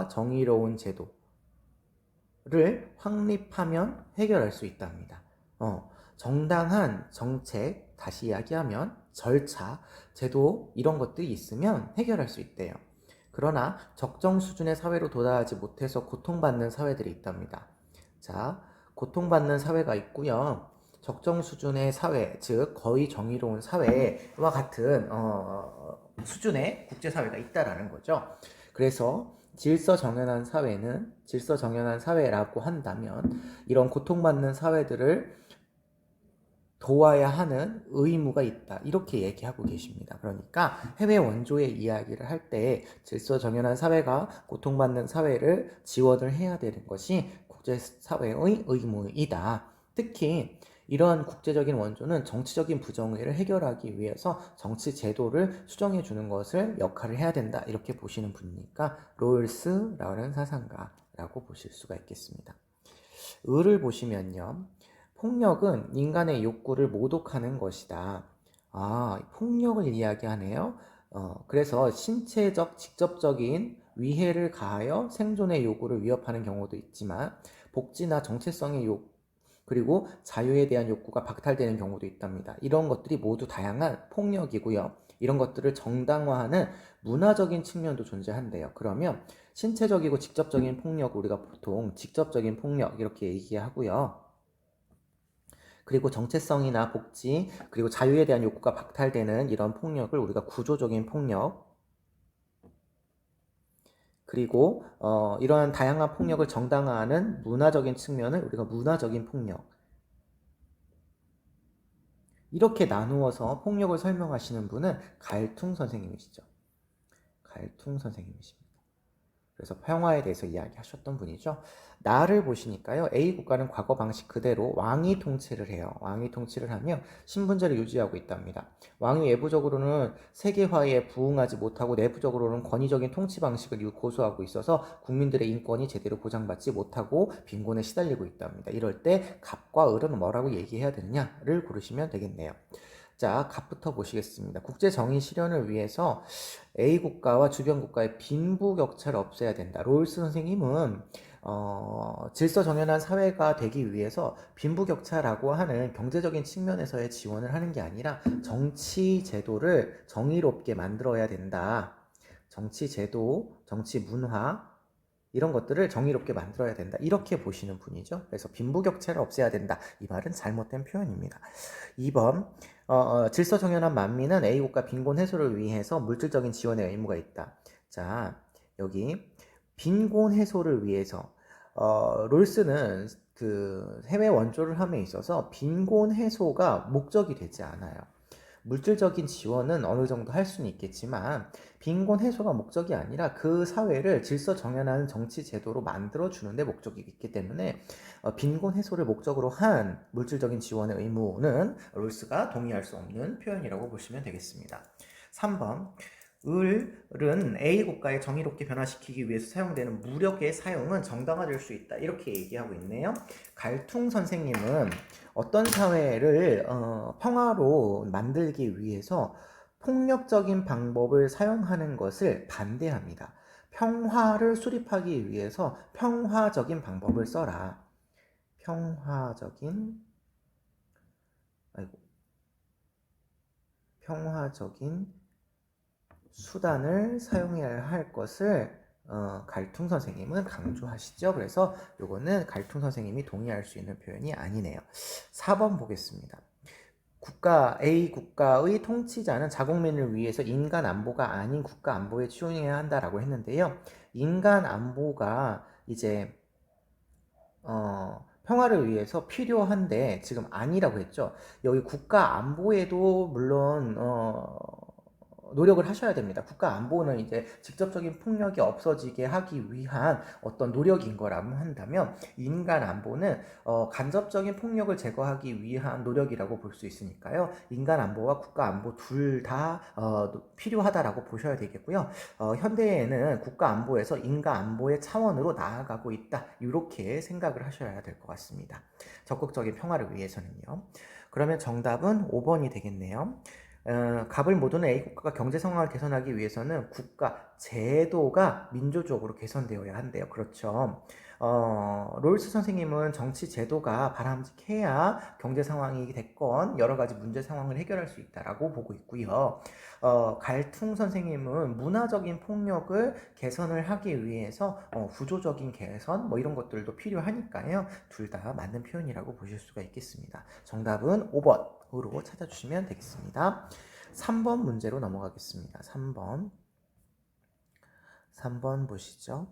정의로운 제도를 확립하면 해결할 수 있답니다. 정당한 정책, 다시 이야기하면 절차, 제도 이런 것들이 있으면 해결할 수 있대요. 그러나 적정 수준의 사회로 도달하지 못해서 고통받는 사회들이 있답니다. 자, 고통받는 사회가 있고요. 적정 수준의 사회, 즉 거의 정의로운 사회와 같은 수준의 국제사회가 있다라는 거죠. 그래서 질서 정연한 사회라고 한다면 이런 고통받는 사회들을 도와야 하는 의무가 있다. 이렇게 얘기하고 계십니다. 그러니까 해외 원조의 이야기를 할 때 질서 정연한 사회가 고통받는 사회를 지원을 해야 되는 것이 국제사회의 의무이다. 특히 이러한 국제적인 원조는 정치적인 부정의를 해결하기 위해서 정치 제도를 수정해 주는 것을 역할을 해야 된다. 이렇게 보시는 분이니까 롤스라는 사상가라고 보실 수가 있겠습니다. 을을 보시면요. 폭력은 인간의 욕구를 모독하는 것이다. 아, 폭력을 이야기하네요. 그래서 신체적, 직접적인 위해를 가하여 생존의 요구를 위협하는 경우도 있지만 복지나 정체성의 그리고 자유에 대한 욕구가 박탈되는 경우도 있답니다. 이런 것들이 모두 다양한 폭력이고요. 이런 것들을 정당화하는 문화적인 측면도 존재한대요. 그러면 신체적이고 직접적인 폭력 우리가 보통 직접적인 폭력 이렇게 얘기하고요. 그리고 정체성이나 복지 그리고 자유에 대한 욕구가 박탈되는 이런 폭력을 우리가 구조적인 폭력 그리고 이러한 다양한 폭력을 정당화하는 문화적인 측면을 우리가 문화적인 폭력 이렇게 나누어서 폭력을 설명하시는 분은 갈퉁 선생님이시죠. 갈퉁 선생님이십니다. 그래서 평화에 대해서 이야기하셨던 분이죠. 나를 보시니까요. A 국가는 과거 방식 그대로 왕이 통치를 해요. 왕이 통치를 하며 신분제를 유지하고 있답니다. 왕이 외부적으로는 세계화에 부응하지 못하고 내부적으로는 권위적인 통치 방식을 고수하고 있어서 국민들의 인권이 제대로 보장받지 못하고 빈곤에 시달리고 있답니다. 이럴 때 갑과 을은 뭐라고 얘기해야 되느냐를 고르시면 되겠네요. 자, 갑부터 보시겠습니다. 국제 정의 실현을 위해서 A 국가와 주변 국가의 빈부격차를 없애야 된다. 롤스 선생님은 질서 정연한 사회가 되기 위해서 빈부격차라고 하는 경제적인 측면에서의 지원을 하는 게 아니라 정치 제도를 정의롭게 만들어야 된다. 정치 제도, 정치 문화 이런 것들을 정의롭게 만들어야 된다. 이렇게 보시는 분이죠. 그래서 빈부격차를 없애야 된다. 이 말은 잘못된 표현입니다. 2번 질서 정연한 만민은 A국가 빈곤 해소를 위해서 물질적인 지원의 의무가 있다. 자, 여기 빈곤 해소를 위해서 롤스는 그 해외 원조를 함에 있어서 빈곤 해소가 목적이 되지 않아요. 물질적인 지원은 어느 정도 할 수는 있겠지만 빈곤 해소가 목적이 아니라 그 사회를 질서 정연하는 정치 제도로 만들어 주는데 목적이 있기 때문에 빈곤 해소를 목적으로 한 물질적인 지원의 의무는 롤스가 동의할 수 없는 표현이라고 보시면 되겠습니다. 3번 을은 A 국가에 정의롭게 변화시키기 위해서 사용되는 무력의 사용은 정당화될 수 있다. 이렇게 얘기하고 있네요. 갈퉁 선생님은 어떤 사회를 평화로 만들기 위해서 폭력적인 방법을 사용하는 것을 반대합니다. 평화를 수립하기 위해서 평화적인 방법을 써라. 평화적인 수단을 사용해야 할 것을 갈퉁 선생님은 강조하시죠. 그래서 요거는 갈퉁 선생님이 동의할 수 있는 표현이 아니네요. 4번 보겠습니다. A 국가의 통치자는 자국민을 위해서 인간 안보가 아닌 국가 안보에 치중해야 한다라고 했는데요. 인간 안보가 이제 평화를 위해서 필요한데 지금 아니라고 했죠. 여기 국가 안보에도 물론 노력을 하셔야 됩니다. 국가 안보는 이제 직접적인 폭력이 없어지게 하기 위한 어떤 노력인 거라고 한다면 인간 안보는 간접적인 폭력을 제거하기 위한 노력이라고 볼 수 있으니까요. 인간 안보와 국가 안보 둘 다 필요하다라고 보셔야 되겠고요. 현대에는 국가 안보에서 인간 안보의 차원으로 나아가고 있다. 이렇게 생각을 하셔야 될 것 같습니다. 적극적인 평화를 위해서는요. 그러면 정답은 5번이 되겠네요. 갑을 모두는 A 국가가 경제 상황을 개선하기 위해서는 국가 제도가 민주적으로 개선되어야 한대요. 그렇죠. 롤스 선생님은 정치 제도가 바람직해야 경제 상황이 됐건 여러 가지 문제 상황을 해결할 수 있다라고 보고 있고요. 갈퉁 선생님은 문화적인 폭력을 개선을 하기 위해서 구조적인 개선 뭐 이런 것들도 필요하니까요. 둘 다 맞는 표현이라고 보실 수가 있겠습니다. 정답은 5번으로 찾아주시면 되겠습니다. 3번 문제로 넘어가겠습니다. 3번 보시죠.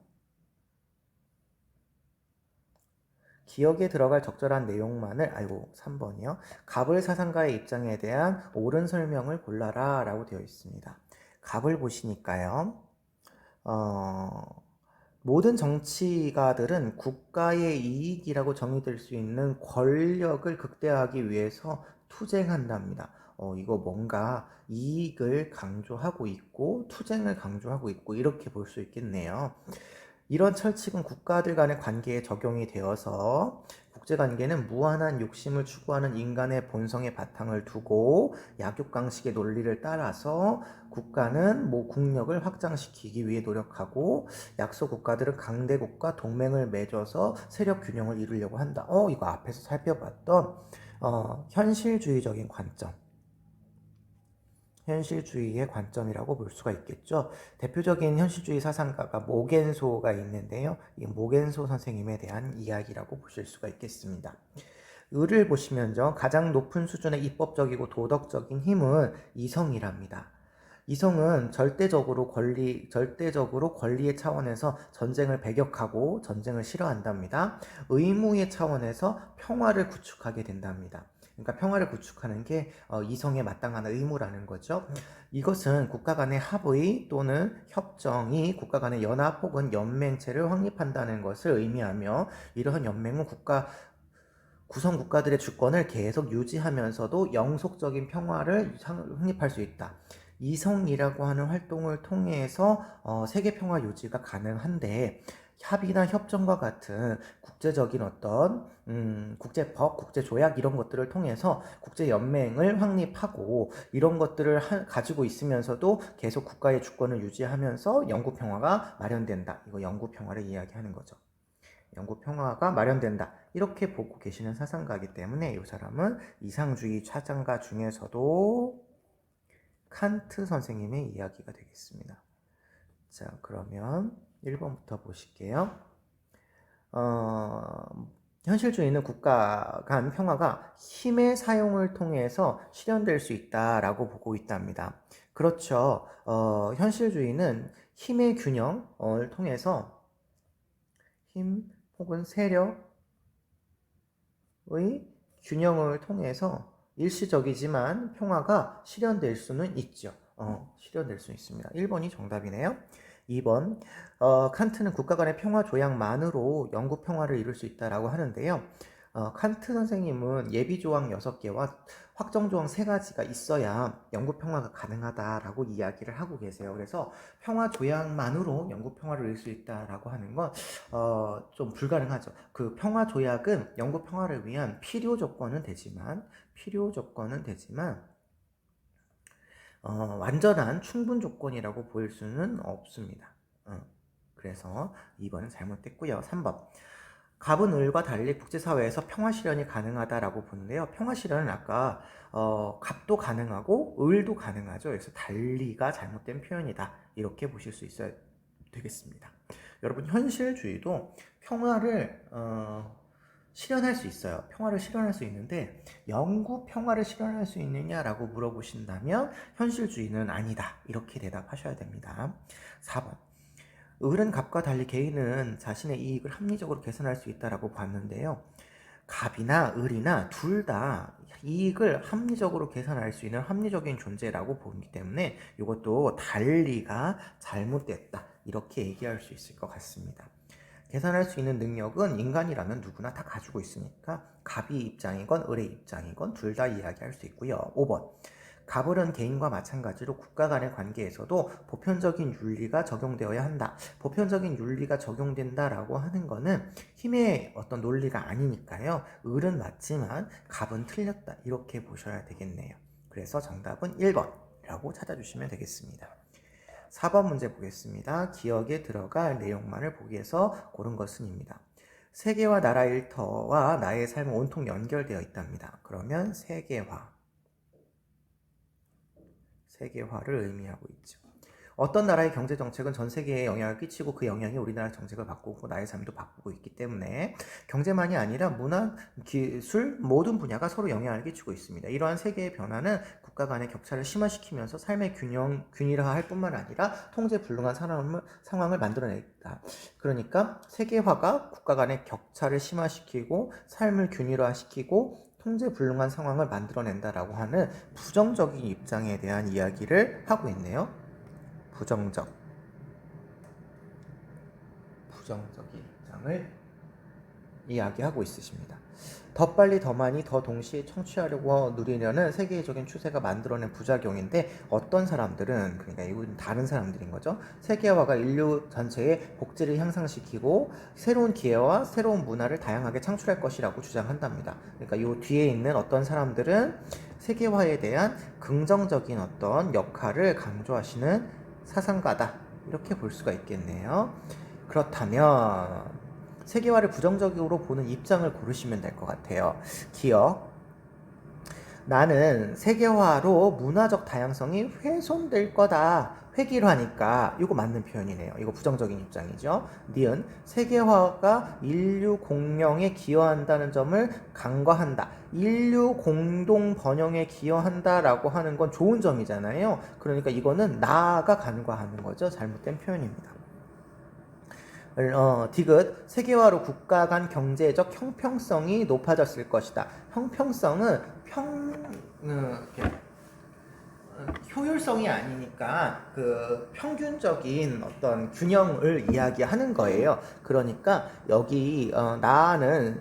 기억에 들어갈 적절한 내용만을 3번이요. 갑을 사상가의 입장에 대한 옳은 설명을 골라라 라고 되어 있습니다. 갑을 보시니까요. 모든 정치가들은 국가의 이익이라고 정의될 수 있는 권력을 극대화하기 위해서 투쟁한답니다. 이거 뭔가 이익을 강조하고 있고 투쟁을 강조하고 있고 이렇게 볼 수 있겠네요. 이런 철칙은 국가들 간의 관계에 적용이 되어서 국제관계는 무한한 욕심을 추구하는 인간의 본성의 바탕을 두고 약육강식의 논리를 따라서 국가는 국력을 확장시키기 위해 노력하고 약소 국가들은 강대국과 동맹을 맺어서 세력 균형을 이루려고 한다. 이거 앞에서 살펴봤던 현실주의적인 관점. 현실주의의 관점이라고 볼 수가 있겠죠. 대표적인 현실주의 사상가가 모겐소가 있는데요. 이 모겐소 선생님에 대한 이야기라고 보실 수가 있겠습니다. 을을 보시면요. 가장 높은 수준의 입법적이고 도덕적인 힘은 이성이랍니다. 이성은 절대적으로 권리의 차원에서 전쟁을 배격하고 전쟁을 싫어한답니다. 의무의 차원에서 평화를 구축하게 된답니다. 그러니까 평화를 구축하는 게 이성에 마땅한 의무라는 거죠. 이것은 국가 간의 합의 또는 협정이 국가 간의 연합 혹은 연맹체를 확립한다는 것을 의미하며 이러한 연맹은 구성 국가들의 주권을 계속 유지하면서도 영속적인 평화를 확립할 수 있다. 이성이라고 하는 활동을 통해서 세계 평화 유지가 가능한데 협의나 협정과 같은 국제적인 어떤 국제법, 국제조약 이런 것들을 통해서 국제연맹을 확립하고 이런 것들을 가지고 있으면서도 계속 국가의 주권을 유지하면서 영구평화가 마련된다. 이거 영구평화를 이야기하는 거죠. 영구평화가 마련된다. 이렇게 보고 계시는 사상가이기 때문에 이 사람은 이상주의 사상가 중에서도 칸트 선생님의 이야기가 되겠습니다. 자, 그러면 1번부터 보실게요. 현실주의는 국가 간 평화가 힘의 사용을 통해서 실현될 수 있다라고 보고 있답니다. 그렇죠. 현실주의는 힘의 균형을 통해서 힘 혹은 세력의 균형을 통해서 일시적이지만 평화가 실현될 수는 있죠. 실현될 수 있습니다. 1번이 정답이네요. 2번, 칸트는 국가 간의 평화 조약만으로 영구 평화를 이룰 수 있다라고 하는데요. 칸트 선생님은 예비조항 6개와 확정조항 3가지가 있어야 영구 평화가 가능하다라고 이야기를 하고 계세요. 그래서 평화 조약만으로 영구 평화를 이룰 수 있다라고 하는 건 좀 불가능하죠. 그 평화 조약은 영구 평화를 위한 필요 조건은 되지만 완전한 충분 조건이라고 보일 수는 없습니다. 그래서 2번은 잘못됐고요. 3번. 갑은 을과 달리 국제사회에서 평화 실현이 가능하다라고 보는데요. 평화 실현은 아까 갑도 가능하고 을도 가능하죠. 그래서 달리가 잘못된 표현이다. 이렇게 보실 수 있어야 되겠습니다. 여러분 현실주의도 평화를 실현할 수 있어요. 평화를 실현할 수 있는데 영구 평화를 실현할 수 있느냐라고 물어보신다면 현실주의는 아니다. 이렇게 대답하셔야 됩니다. 4번. 을은 갑과 달리 개인은 자신의 이익을 합리적으로 계산할 수 있다라고 봤는데요. 갑이나 을이나 둘 다 이익을 합리적으로 계산할 수 있는 합리적인 존재라고 보기 때문에 이것도 달리가 잘못됐다. 이렇게 얘기할 수 있을 것 같습니다. 계산할 수 있는 능력은 인간이라면 누구나 다 가지고 있으니까 갑이 입장이건 을의 입장이건 둘 다 이야기할 수 있고요. 5번. 갑을은 개인과 마찬가지로 국가 간의 관계에서도 보편적인 윤리가 적용되어야 한다. 보편적인 윤리가 적용된다라고 하는 거는 힘의 어떤 논리가 아니니까요. 을은 맞지만 갑은 틀렸다. 이렇게 보셔야 되겠네요. 그래서 정답은 1번이라고 찾아주시면 되겠습니다. 4번 문제 보겠습니다. 기억에 들어갈 내용만을 보기 위해서 고른 것은입니다. 세계와 나라 일터와 나의 삶은 온통 연결되어 있답니다. 그러면 세계화를 의미하고 있죠. 어떤 나라의 경제 정책은 전 세계에 영향을 끼치고 그 영향이 우리나라 정책을 바꾸고 나의 삶도 바꾸고 있기 때문에 경제만이 아니라 문화, 기술 모든 분야가 서로 영향을 끼치고 있습니다. 이러한 세계의 변화는 국가 간의 격차를 심화시키면서 삶의 균일화할 뿐만 아니라 통제불능한 상황을 만들어냈다. 그러니까 세계화가 국가 간의 격차를 심화시키고 삶을 균일화시키고 통제불능한 상황을 만들어낸다라고 하는 부정적인 입장에 대한 이야기를 하고 있네요. 부정적인 입장을 이야기하고 있으십니다. 더 빨리 더 많이 더 동시에 청취하려고 누리려는 세계적인 추세가 만들어낸 부작용인데 어떤 사람들은 그러니까 이건 다른 사람들인 거죠. 세계화가 인류 전체의 복지를 향상시키고 새로운 기회와 새로운 문화를 다양하게 창출할 것이라고 주장한답니다. 그러니까 이 뒤에 있는 어떤 사람들은 세계화에 대한 긍정적인 어떤 역할을 강조하시는 사상가다 이렇게 볼 수가 있겠네요. 그렇다면 세계화를 부정적으로 보는 입장을 고르시면 될 것 같아요. 기억. 나는 세계화로 문화적 다양성이 훼손될 거다. 획일화니까 이거 맞는 표현이네요. 이거 부정적인 입장이죠. 니은 세계화가 인류 공명에 기여한다는 점을 간과한다. 인류 공동 번영에 기여한다라고 하는 건 좋은 점이잖아요. 그러니까 이거는 나가 간과하는 거죠. 잘못된 표현입니다. 디귿 세계화로 국가 간 경제적 형평성이 높아졌을 것이다. 형평성은 효율성이 아니니까 그 평균적인 어떤 균형을 이야기하는 거예요. 그러니까 여기 나는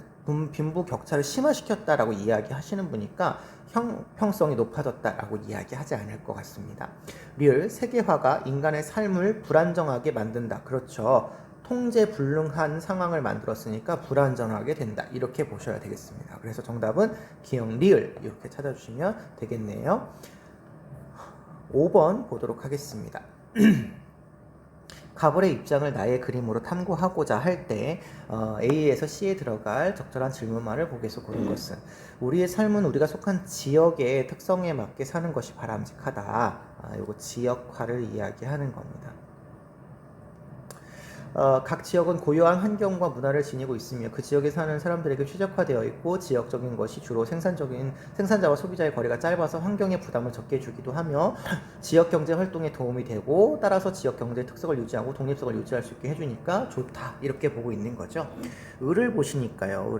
빈부 격차를 심화시켰다라고 이야기하시는 분이니까 형평성이 높아졌다라고 이야기하지 않을 것 같습니다. 리을 세계화가 인간의 삶을 불안정하게 만든다. 그렇죠. 통제불능한 상황을 만들었으니까 불안정하게 된다. 이렇게 보셔야 되겠습니다. 그래서 정답은 기억 리을 이렇게 찾아주시면 되겠네요. 5번 보도록 하겠습니다. 가불의 입장을 나의 그림으로 탐구하고자 할 때 A에서 C에 들어갈 적절한 질문만을 보기에서 고른 것은 우리의 삶은 우리가 속한 지역의 특성에 맞게 사는 것이 바람직하다. 요거 지역화를 이야기하는 겁니다. 각 지역은 고유한 환경과 문화를 지니고 있으며 그 지역에 사는 사람들에게 최적화되어 있고 지역적인 것이 주로 생산자와 소비자의 거리가 짧아서 환경의 부담을 적게 주기도 하며 지역 경제 활동에 도움이 되고 따라서 지역 경제의 특색을 유지하고 독립성을 유지할 수 있게 해주니까 좋다 이렇게 보고 있는 거죠. 을을 보시니까요.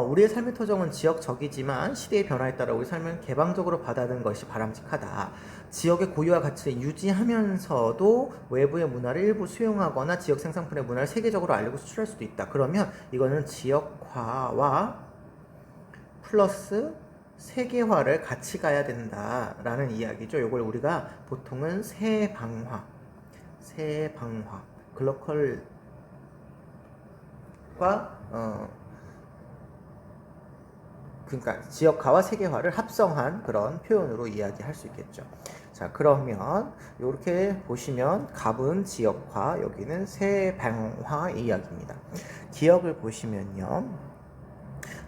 우리의 삶의 토종은 지역적이지만 시대의 변화에 따라 우리 삶은 개방적으로 받아들이는 것이 바람직하다. 지역의 고유와 가치를 유지하면서도 외부의 문화를 일부 수용하거나 지역 생산품의 문화를 세계적으로 알리고 수출할 수도 있다. 그러면 이거는 지역화와 플러스 세계화를 같이 가야 된다라는 이야기죠. 이걸 우리가 보통은 세방화, 글로컬과 그러니까 지역화와 세계화를 합성한 그런 표현으로 이야기할 수 있겠죠. 자, 그러면 이렇게 보시면 갑은 지역화, 여기는 세방화 이야기입니다. 기억을 보시면요.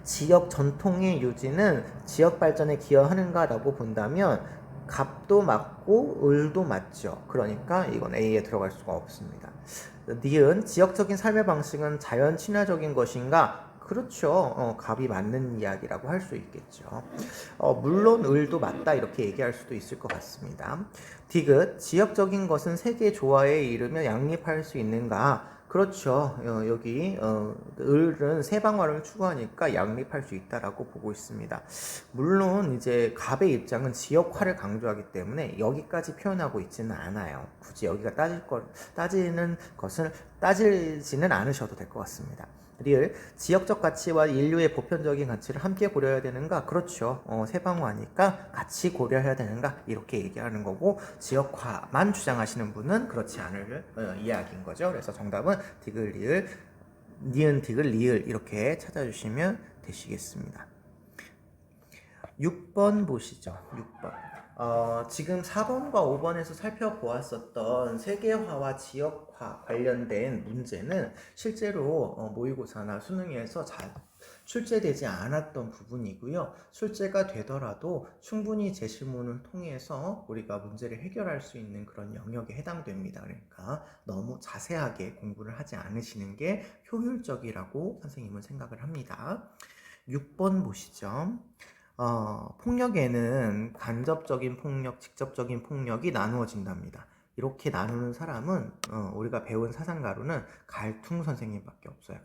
지역 전통의 유지는 지역 발전에 기여하는가라고 본다면 갑도 맞고 을도 맞죠. 그러니까 이건 A에 들어갈 수가 없습니다. 니은 지역적인 삶의 방식은 자연 친화적인 것인가? 그렇죠. 갑이 맞는 이야기라고 할 수 있겠죠. 물론 을도 맞다 이렇게 얘기할 수도 있을 것 같습니다. 디귿 지역적인 것은 세계 조화에 이르며 양립할 수 있는가? 그렇죠. 여기 을은 세방화를 추구하니까 양립할 수 있다라고 보고 있습니다. 물론 이제 갑의 입장은 지역화를 강조하기 때문에 여기까지 표현하고 있지는 않아요. 굳이 여기가 따지지는 않으셔도 될 것 같습니다. 리을 지역적 가치와 인류의 보편적인 가치를 함께 고려해야 되는가? 그렇죠. 세방화니까 같이 고려해야 되는가? 이렇게 얘기하는 거고 지역화만 주장하시는 분은 그렇지 않을 이야기인 거죠. 그래서 정답은 디귿 리을, 니은 디귿 리을 이렇게 찾아주시면 되시겠습니다. 6번 보시죠. 6번. 지금 4번과 5번에서 살펴보았었던 세계화와 지역화 관련된 문제는 실제로 모의고사나 수능에서 잘 출제되지 않았던 부분이고요. 출제가 되더라도 충분히 제시문을 통해서 우리가 문제를 해결할 수 있는 그런 영역에 해당됩니다. 그러니까 너무 자세하게 공부를 하지 않으시는 게 효율적이라고 선생님은 생각을 합니다. 6번 보시죠. 폭력에는 간접적인 폭력, 직접적인 폭력이 나누어진답니다. 이렇게 나누는 사람은 우리가 배운 사상가로는 갈퉁 선생님밖에 없어요.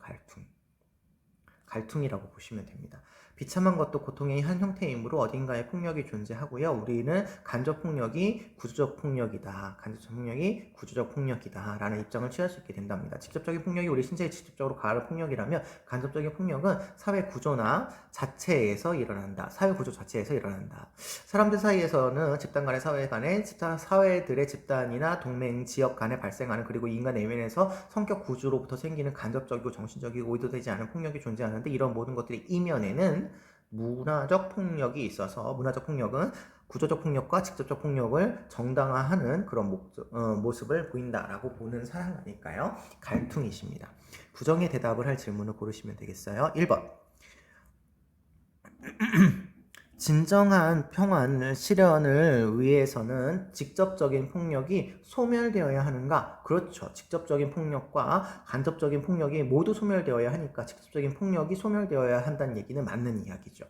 갈퉁이라고 보시면 됩니다. 비참한 것도 고통의 한 형태이므로 어딘가에 폭력이 존재하고요. 우리는 간접 폭력이 구조적 폭력이다. 간접적 폭력이 구조적 폭력이다. 라는 입장을 취할 수 있게 된답니다. 직접적인 폭력이 우리 신체에 직접적으로 가하는 폭력이라면 간접적인 폭력은 사회 구조나 자체에서 일어난다. 사회 구조 자체에서 일어난다. 사람들 사이에서는 집단 간의 사회 간의 사회들의 집단이나 동맹, 지역 간에 발생하는 그리고 인간 내면에서 성격 구조로부터 생기는 간접적이고 정신적이고 의도되지 않은 폭력이 존재하는데 이런 모든 것들이 이면에는 문화적 폭력이 있어서 문화적 폭력은 구조적 폭력과 직접적 폭력을 정당화하는 그런 모습을 보인다라고 보는 사람이니까요. 갈퉁이십니다. 부정의 대답을 할 질문을 고르시면 되겠어요. 1번. 진정한 평화 실현을 위해서는 직접적인 폭력이 소멸되어야 하는가? 그렇죠. 직접적인 폭력과 간접적인 폭력이 모두 소멸되어야 하니까 직접적인 폭력이 소멸되어야 한다는 얘기는 맞는 이야기죠.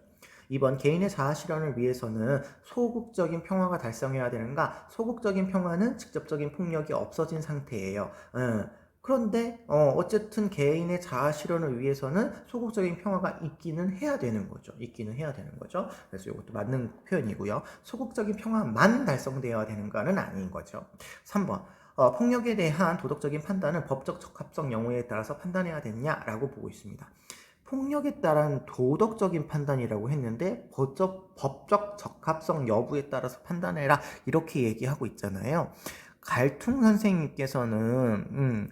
2번 개인의 자아 실현을 위해서는 소극적인 평화가 달성해야 되는가? 소극적인 평화는 직접적인 폭력이 없어진 상태예요. 그런데 어쨌든 개인의 자아 실현을 위해서는 소극적인 평화가 있기는 해야 되는 거죠. 그래서 이것도 맞는 표현이고요. 소극적인 평화만 달성되어야 되는가는 아닌 거죠. 3번. 폭력에 대한 도덕적인 판단은 법적 적합성 여부에 따라서 판단해야 되냐라고 보고 있습니다. 폭력에 따른 도덕적인 판단이라고 했는데 법적 적합성 여부에 따라서 판단해라 이렇게 얘기하고 있잖아요. 갈퉁 선생님께서는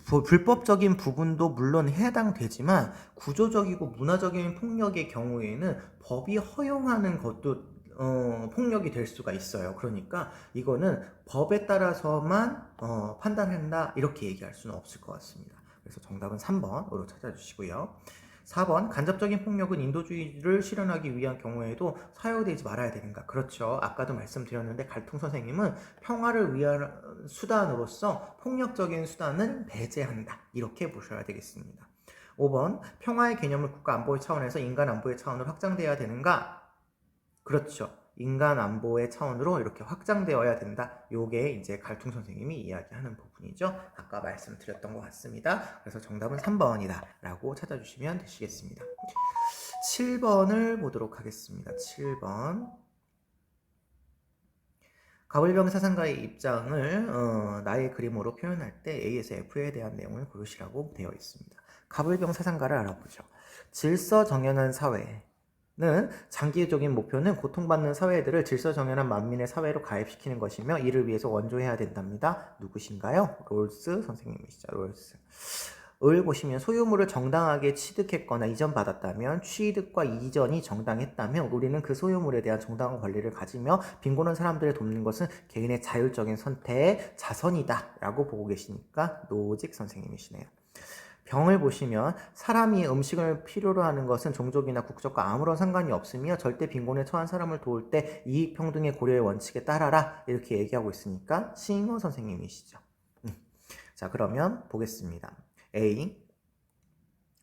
불법적인 부분도 물론 해당되지만 구조적이고 문화적인 폭력의 경우에는 법이 허용하는 것도 폭력이 될 수가 있어요. 그러니까 이거는 법에 따라서만 판단한다 이렇게 얘기할 수는 없을 것 같습니다. 그래서 정답은 3번으로 찾아주시고요. 4번 간접적인 폭력은 인도주의를 실현하기 위한 경우에도 사용되지 말아야 되는가? 그렇죠. 아까도 말씀드렸는데 갈퉁 선생님은 평화를 위한 수단으로서 폭력적인 수단은 배제한다. 이렇게 보셔야 되겠습니다. 5번 평화의 개념을 국가 안보의 차원에서 인간 안보의 차원으로 확장돼야 되는가? 그렇죠. 인간 안보의 차원으로 이렇게 확장되어야 된다. 요게 이제 갈퉁 선생님이 이야기하는 부분이죠. 아까 말씀드렸던 것 같습니다. 그래서 정답은 3번이다 라고 찾아주시면 되시겠습니다. 7번을 보도록 하겠습니다. 7번. 가불병 사상가의 입장을 나의 그림으로 표현할 때 A에서 F에 대한 내용을 고르시라고 되어 있습니다. 가불병 사상가를 알아보죠. 질서 정연한 사회 는 장기적인 목표는 고통받는 사회들을 질서정연한 만민의 사회로 가입시키는 것이며 이를 위해서 원조해야 된답니다. 누구신가요? 롤스 선생님이시죠. 롤스. 을 보시면 소유물을 정당하게 취득했거나 이전받았다면 취득과 이전이 정당했다면 우리는 그 소유물에 대한 정당한 권리를 가지며 빈곤한 사람들을 돕는 것은 개인의 자율적인 선택, 자선이다 라고 보고 계시니까 노직 선생님이시네요. 병을 보시면 사람이 음식을 필요로 하는 것은 종족이나 국적과 아무런 상관이 없으며 절대 빈곤에 처한 사람을 도울 때 이익평등의 고려의 원칙에 따라라 이렇게 얘기하고 있으니까 싱어 선생님이시죠. 자 그러면 보겠습니다. A.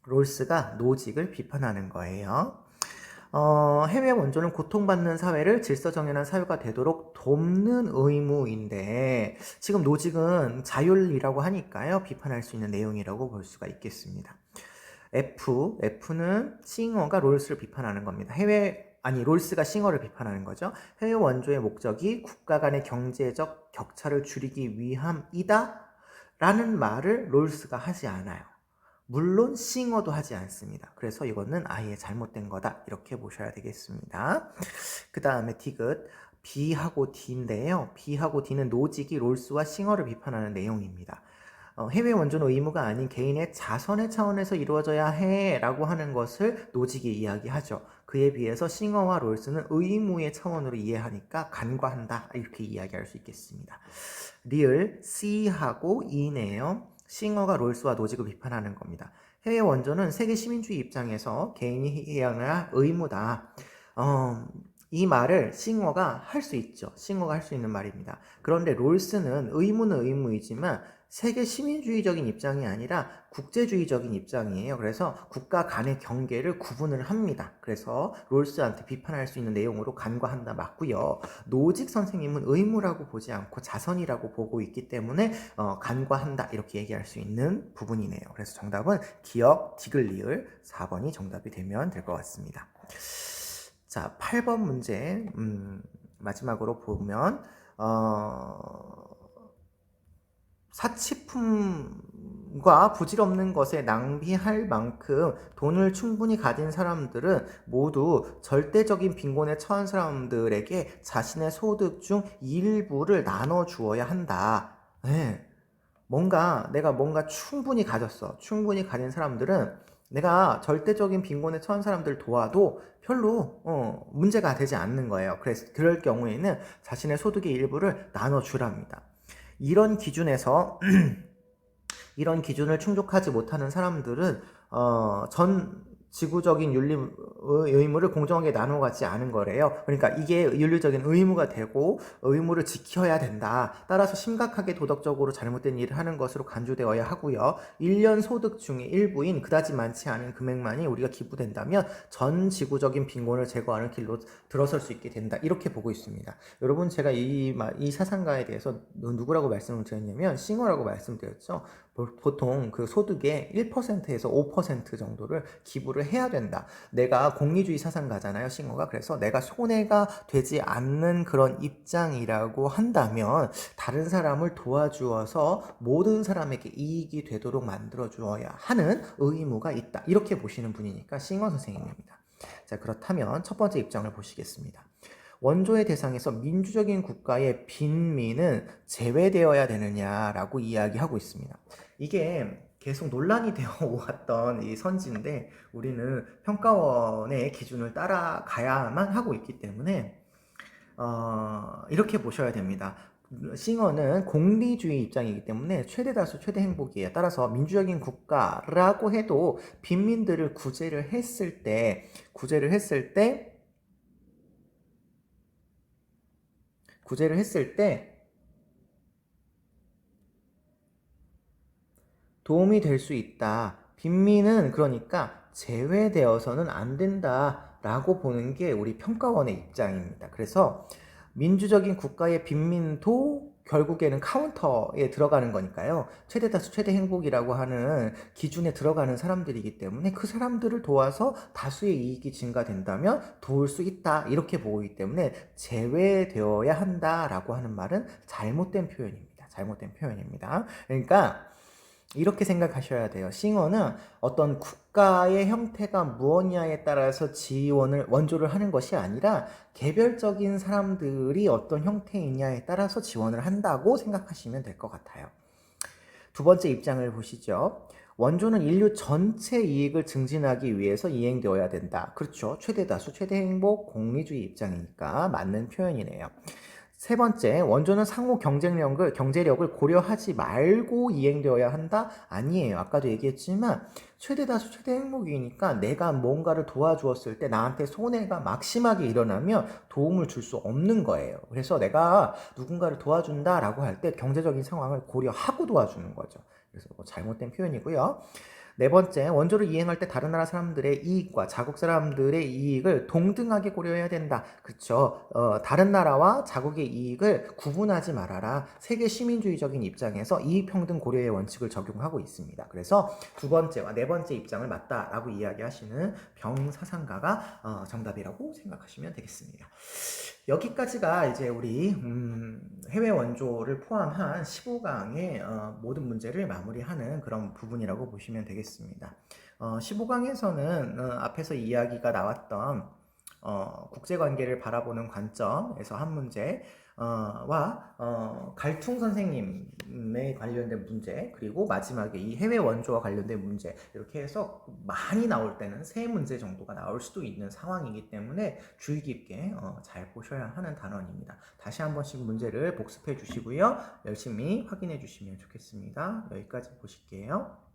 롤스가 노직을 비판하는 거예요. 해외 원조는 고통받는 사회를 질서정연한 사회가 되도록 돕는 의무인데 지금 노직은 자율이라고 하니까요. 비판할 수 있는 내용이라고 볼 수가 있겠습니다. F는 싱어가 롤스를 비판하는 겁니다. 롤스가 싱어를 비판하는 거죠. 해외 원조의 목적이 국가 간의 경제적 격차를 줄이기 위함이다 라는 말을 롤스가 하지 않아요. 물론 싱어도 하지 않습니다. 그래서 이거는 아예 잘못된 거다 이렇게 보셔야 되겠습니다. 그 다음에 디귿 B하고 D인데요. B하고 D는 노직이 롤스와 싱어를 비판하는 내용입니다. 해외 원조는 의무가 아닌 개인의 자선의 차원에서 이루어져야 해 라고 하는 것을 노직이 이야기하죠. 그에 비해서 싱어와 롤스는 의무의 차원으로 이해하니까 간과한다 이렇게 이야기할 수 있겠습니다. 리을 C하고 E네요. 싱어가 롤스와 노직을 비판하는 겁니다. 해외 원조는 세계 시민주의 입장에서 개인이 해야 할 의무다. 이 말을 싱어가 할 수 있죠. 싱어가 할 수 있는 말입니다. 그런데 롤스는 의무는 의무이지만 세계 시민주의적인 입장이 아니라 국제주의적인 입장이에요. 그래서 국가 간의 경계를 구분을 합니다. 그래서 롤스한테 비판할 수 있는 내용으로 간과한다 맞고요. 노직 선생님은 의무라고 보지 않고 자선이라고 보고 있기 때문에 간과한다 이렇게 얘기할 수 있는 부분이네요. 그래서 정답은 기역, 디글리을 4번이 정답이 되면 될 것 같습니다. 자, 8번 문제 마지막으로 보면 사치품과 부질없는 것에 낭비할 만큼 돈을 충분히 가진 사람들은 모두 절대적인 빈곤에 처한 사람들에게 자신의 소득 중 일부를 나눠 주어야 한다. 네. 내가 뭔가 충분히 가졌어. 충분히 가진 사람들은 내가 절대적인 빈곤에 처한 사람들 도와도 별로 문제가 되지 않는 거예요. 그래서 그럴 경우에는 자신의 소득의 일부를 나눠주랍니다. 이런 기준에서 이런 기준을 충족하지 못하는 사람들은 전 지구적인 윤리 의무를 공정하게 나눠 갖지 않은 거래요. 그러니까 이게 윤리적인 의무가 되고 의무를 지켜야 된다. 따라서 심각하게 도덕적으로 잘못된 일을 하는 것으로 간주되어야 하고요. 1년 소득 중에 일부인 그다지 많지 않은 금액만이 우리가 기부된다면 전 지구적인 빈곤을 제거하는 길로 들어설 수 있게 된다. 이렇게 보고 있습니다. 여러분 제가 이 사상가에 대해서 누구라고 말씀을 드렸냐면 싱어라고 말씀드렸죠. 보통 그 소득의 1%에서 5% 정도를 기부를 해야 된다. 내가 공리주의 사상가잖아요, 싱어가. 그래서 내가 손해가 되지 않는 그런 입장이라고 한다면 다른 사람을 도와주어서 모든 사람에게 이익이 되도록 만들어 주어야 하는 의무가 있다. 이렇게 보시는 분이니까 싱어 선생님입니다. 자, 그렇다면 첫 번째 입장을 보시겠습니다. 원조의 대상에서 민주적인 국가의 빈민은 제외되어야 되느냐라고 이야기하고 있습니다. 이게 계속 논란이 되어 왔던 이 선지인데 우리는 평가원의 기준을 따라가야만 하고 있기 때문에 이렇게 보셔야 됩니다. 싱어는 공리주의 입장이기 때문에 최대 다수 최대 행복이에요. 따라서 민주적인 국가라고 해도 빈민들을 구제를 했을 때 도움이 될 수 있다. 빈민은 그러니까 제외되어서는 안 된다라고 보는 게 우리 평가원의 입장입니다. 그래서 민주적인 국가의 빈민도 결국에는 카운터에 들어가는 거니까요. 최대 다수 최대 행복이라고 하는 기준에 들어가는 사람들이기 때문에 그 사람들을 도와서 다수의 이익이 증가된다면 도울 수 있다. 이렇게 보기 때문에 제외되어야 한다라고 하는 말은 잘못된 표현입니다. 잘못된 표현입니다. 그러니까 이렇게 생각하셔야 돼요. 싱어는 어떤 국가의 형태가 무엇냐에 따라서 원조를 하는 것이 아니라 개별적인 사람들이 어떤 형태이냐에 따라서 지원을 한다고 생각하시면 될 것 같아요. 두 번째 입장을 보시죠. 원조는 인류 전체 이익을 증진하기 위해서 이행되어야 된다. 그렇죠. 최대 다수 최대 행복 공리주의 입장이니까 맞는 표현이네요. 세 번째, 원조는 상호 경제력을 고려하지 말고 이행되어야 한다? 아니에요. 아까도 얘기했지만 최대 다수 최대 행복이니까 내가 뭔가를 도와주었을 때 나한테 손해가 막심하게 일어나면 도움을 줄 수 없는 거예요. 그래서 내가 누군가를 도와준다라고 할 때 경제적인 상황을 고려하고 도와주는 거죠. 그래서 잘못된 표현이고요. 네 번째, 원조를 이행할 때 다른 나라 사람들의 이익과 자국 사람들의 이익을 동등하게 고려해야 된다. 그렇죠. 다른 나라와 자국의 이익을 구분하지 말아라. 세계 시민주의적인 입장에서 이익평등 고려의 원칙을 적용하고 있습니다. 그래서 두 번째와 네 번째 입장을 맞다라고 이야기하시는 병사상가가 정답이라고 생각하시면 되겠습니다. 여기까지가 이제 우리 해외 원조를 포함한 15강의 모든 문제를 마무리하는 그런 부분이라고 보시면 되겠습니다. 15강에서는 앞에서 이야기가 나왔던 국제관계를 바라보는 관점에서 한 문제, 갈퉁 선생님에 관련된 문제, 그리고 마지막에 이 해외 원조와 관련된 문제, 이렇게 해서 많이 나올 때는 3문제 정도가 나올 수도 있는 상황이기 때문에 주의 깊게 잘 보셔야 하는 단원입니다. 다시 한 번씩 문제를 복습해 주시고요. 열심히 확인해 주시면 좋겠습니다. 여기까지 보실게요.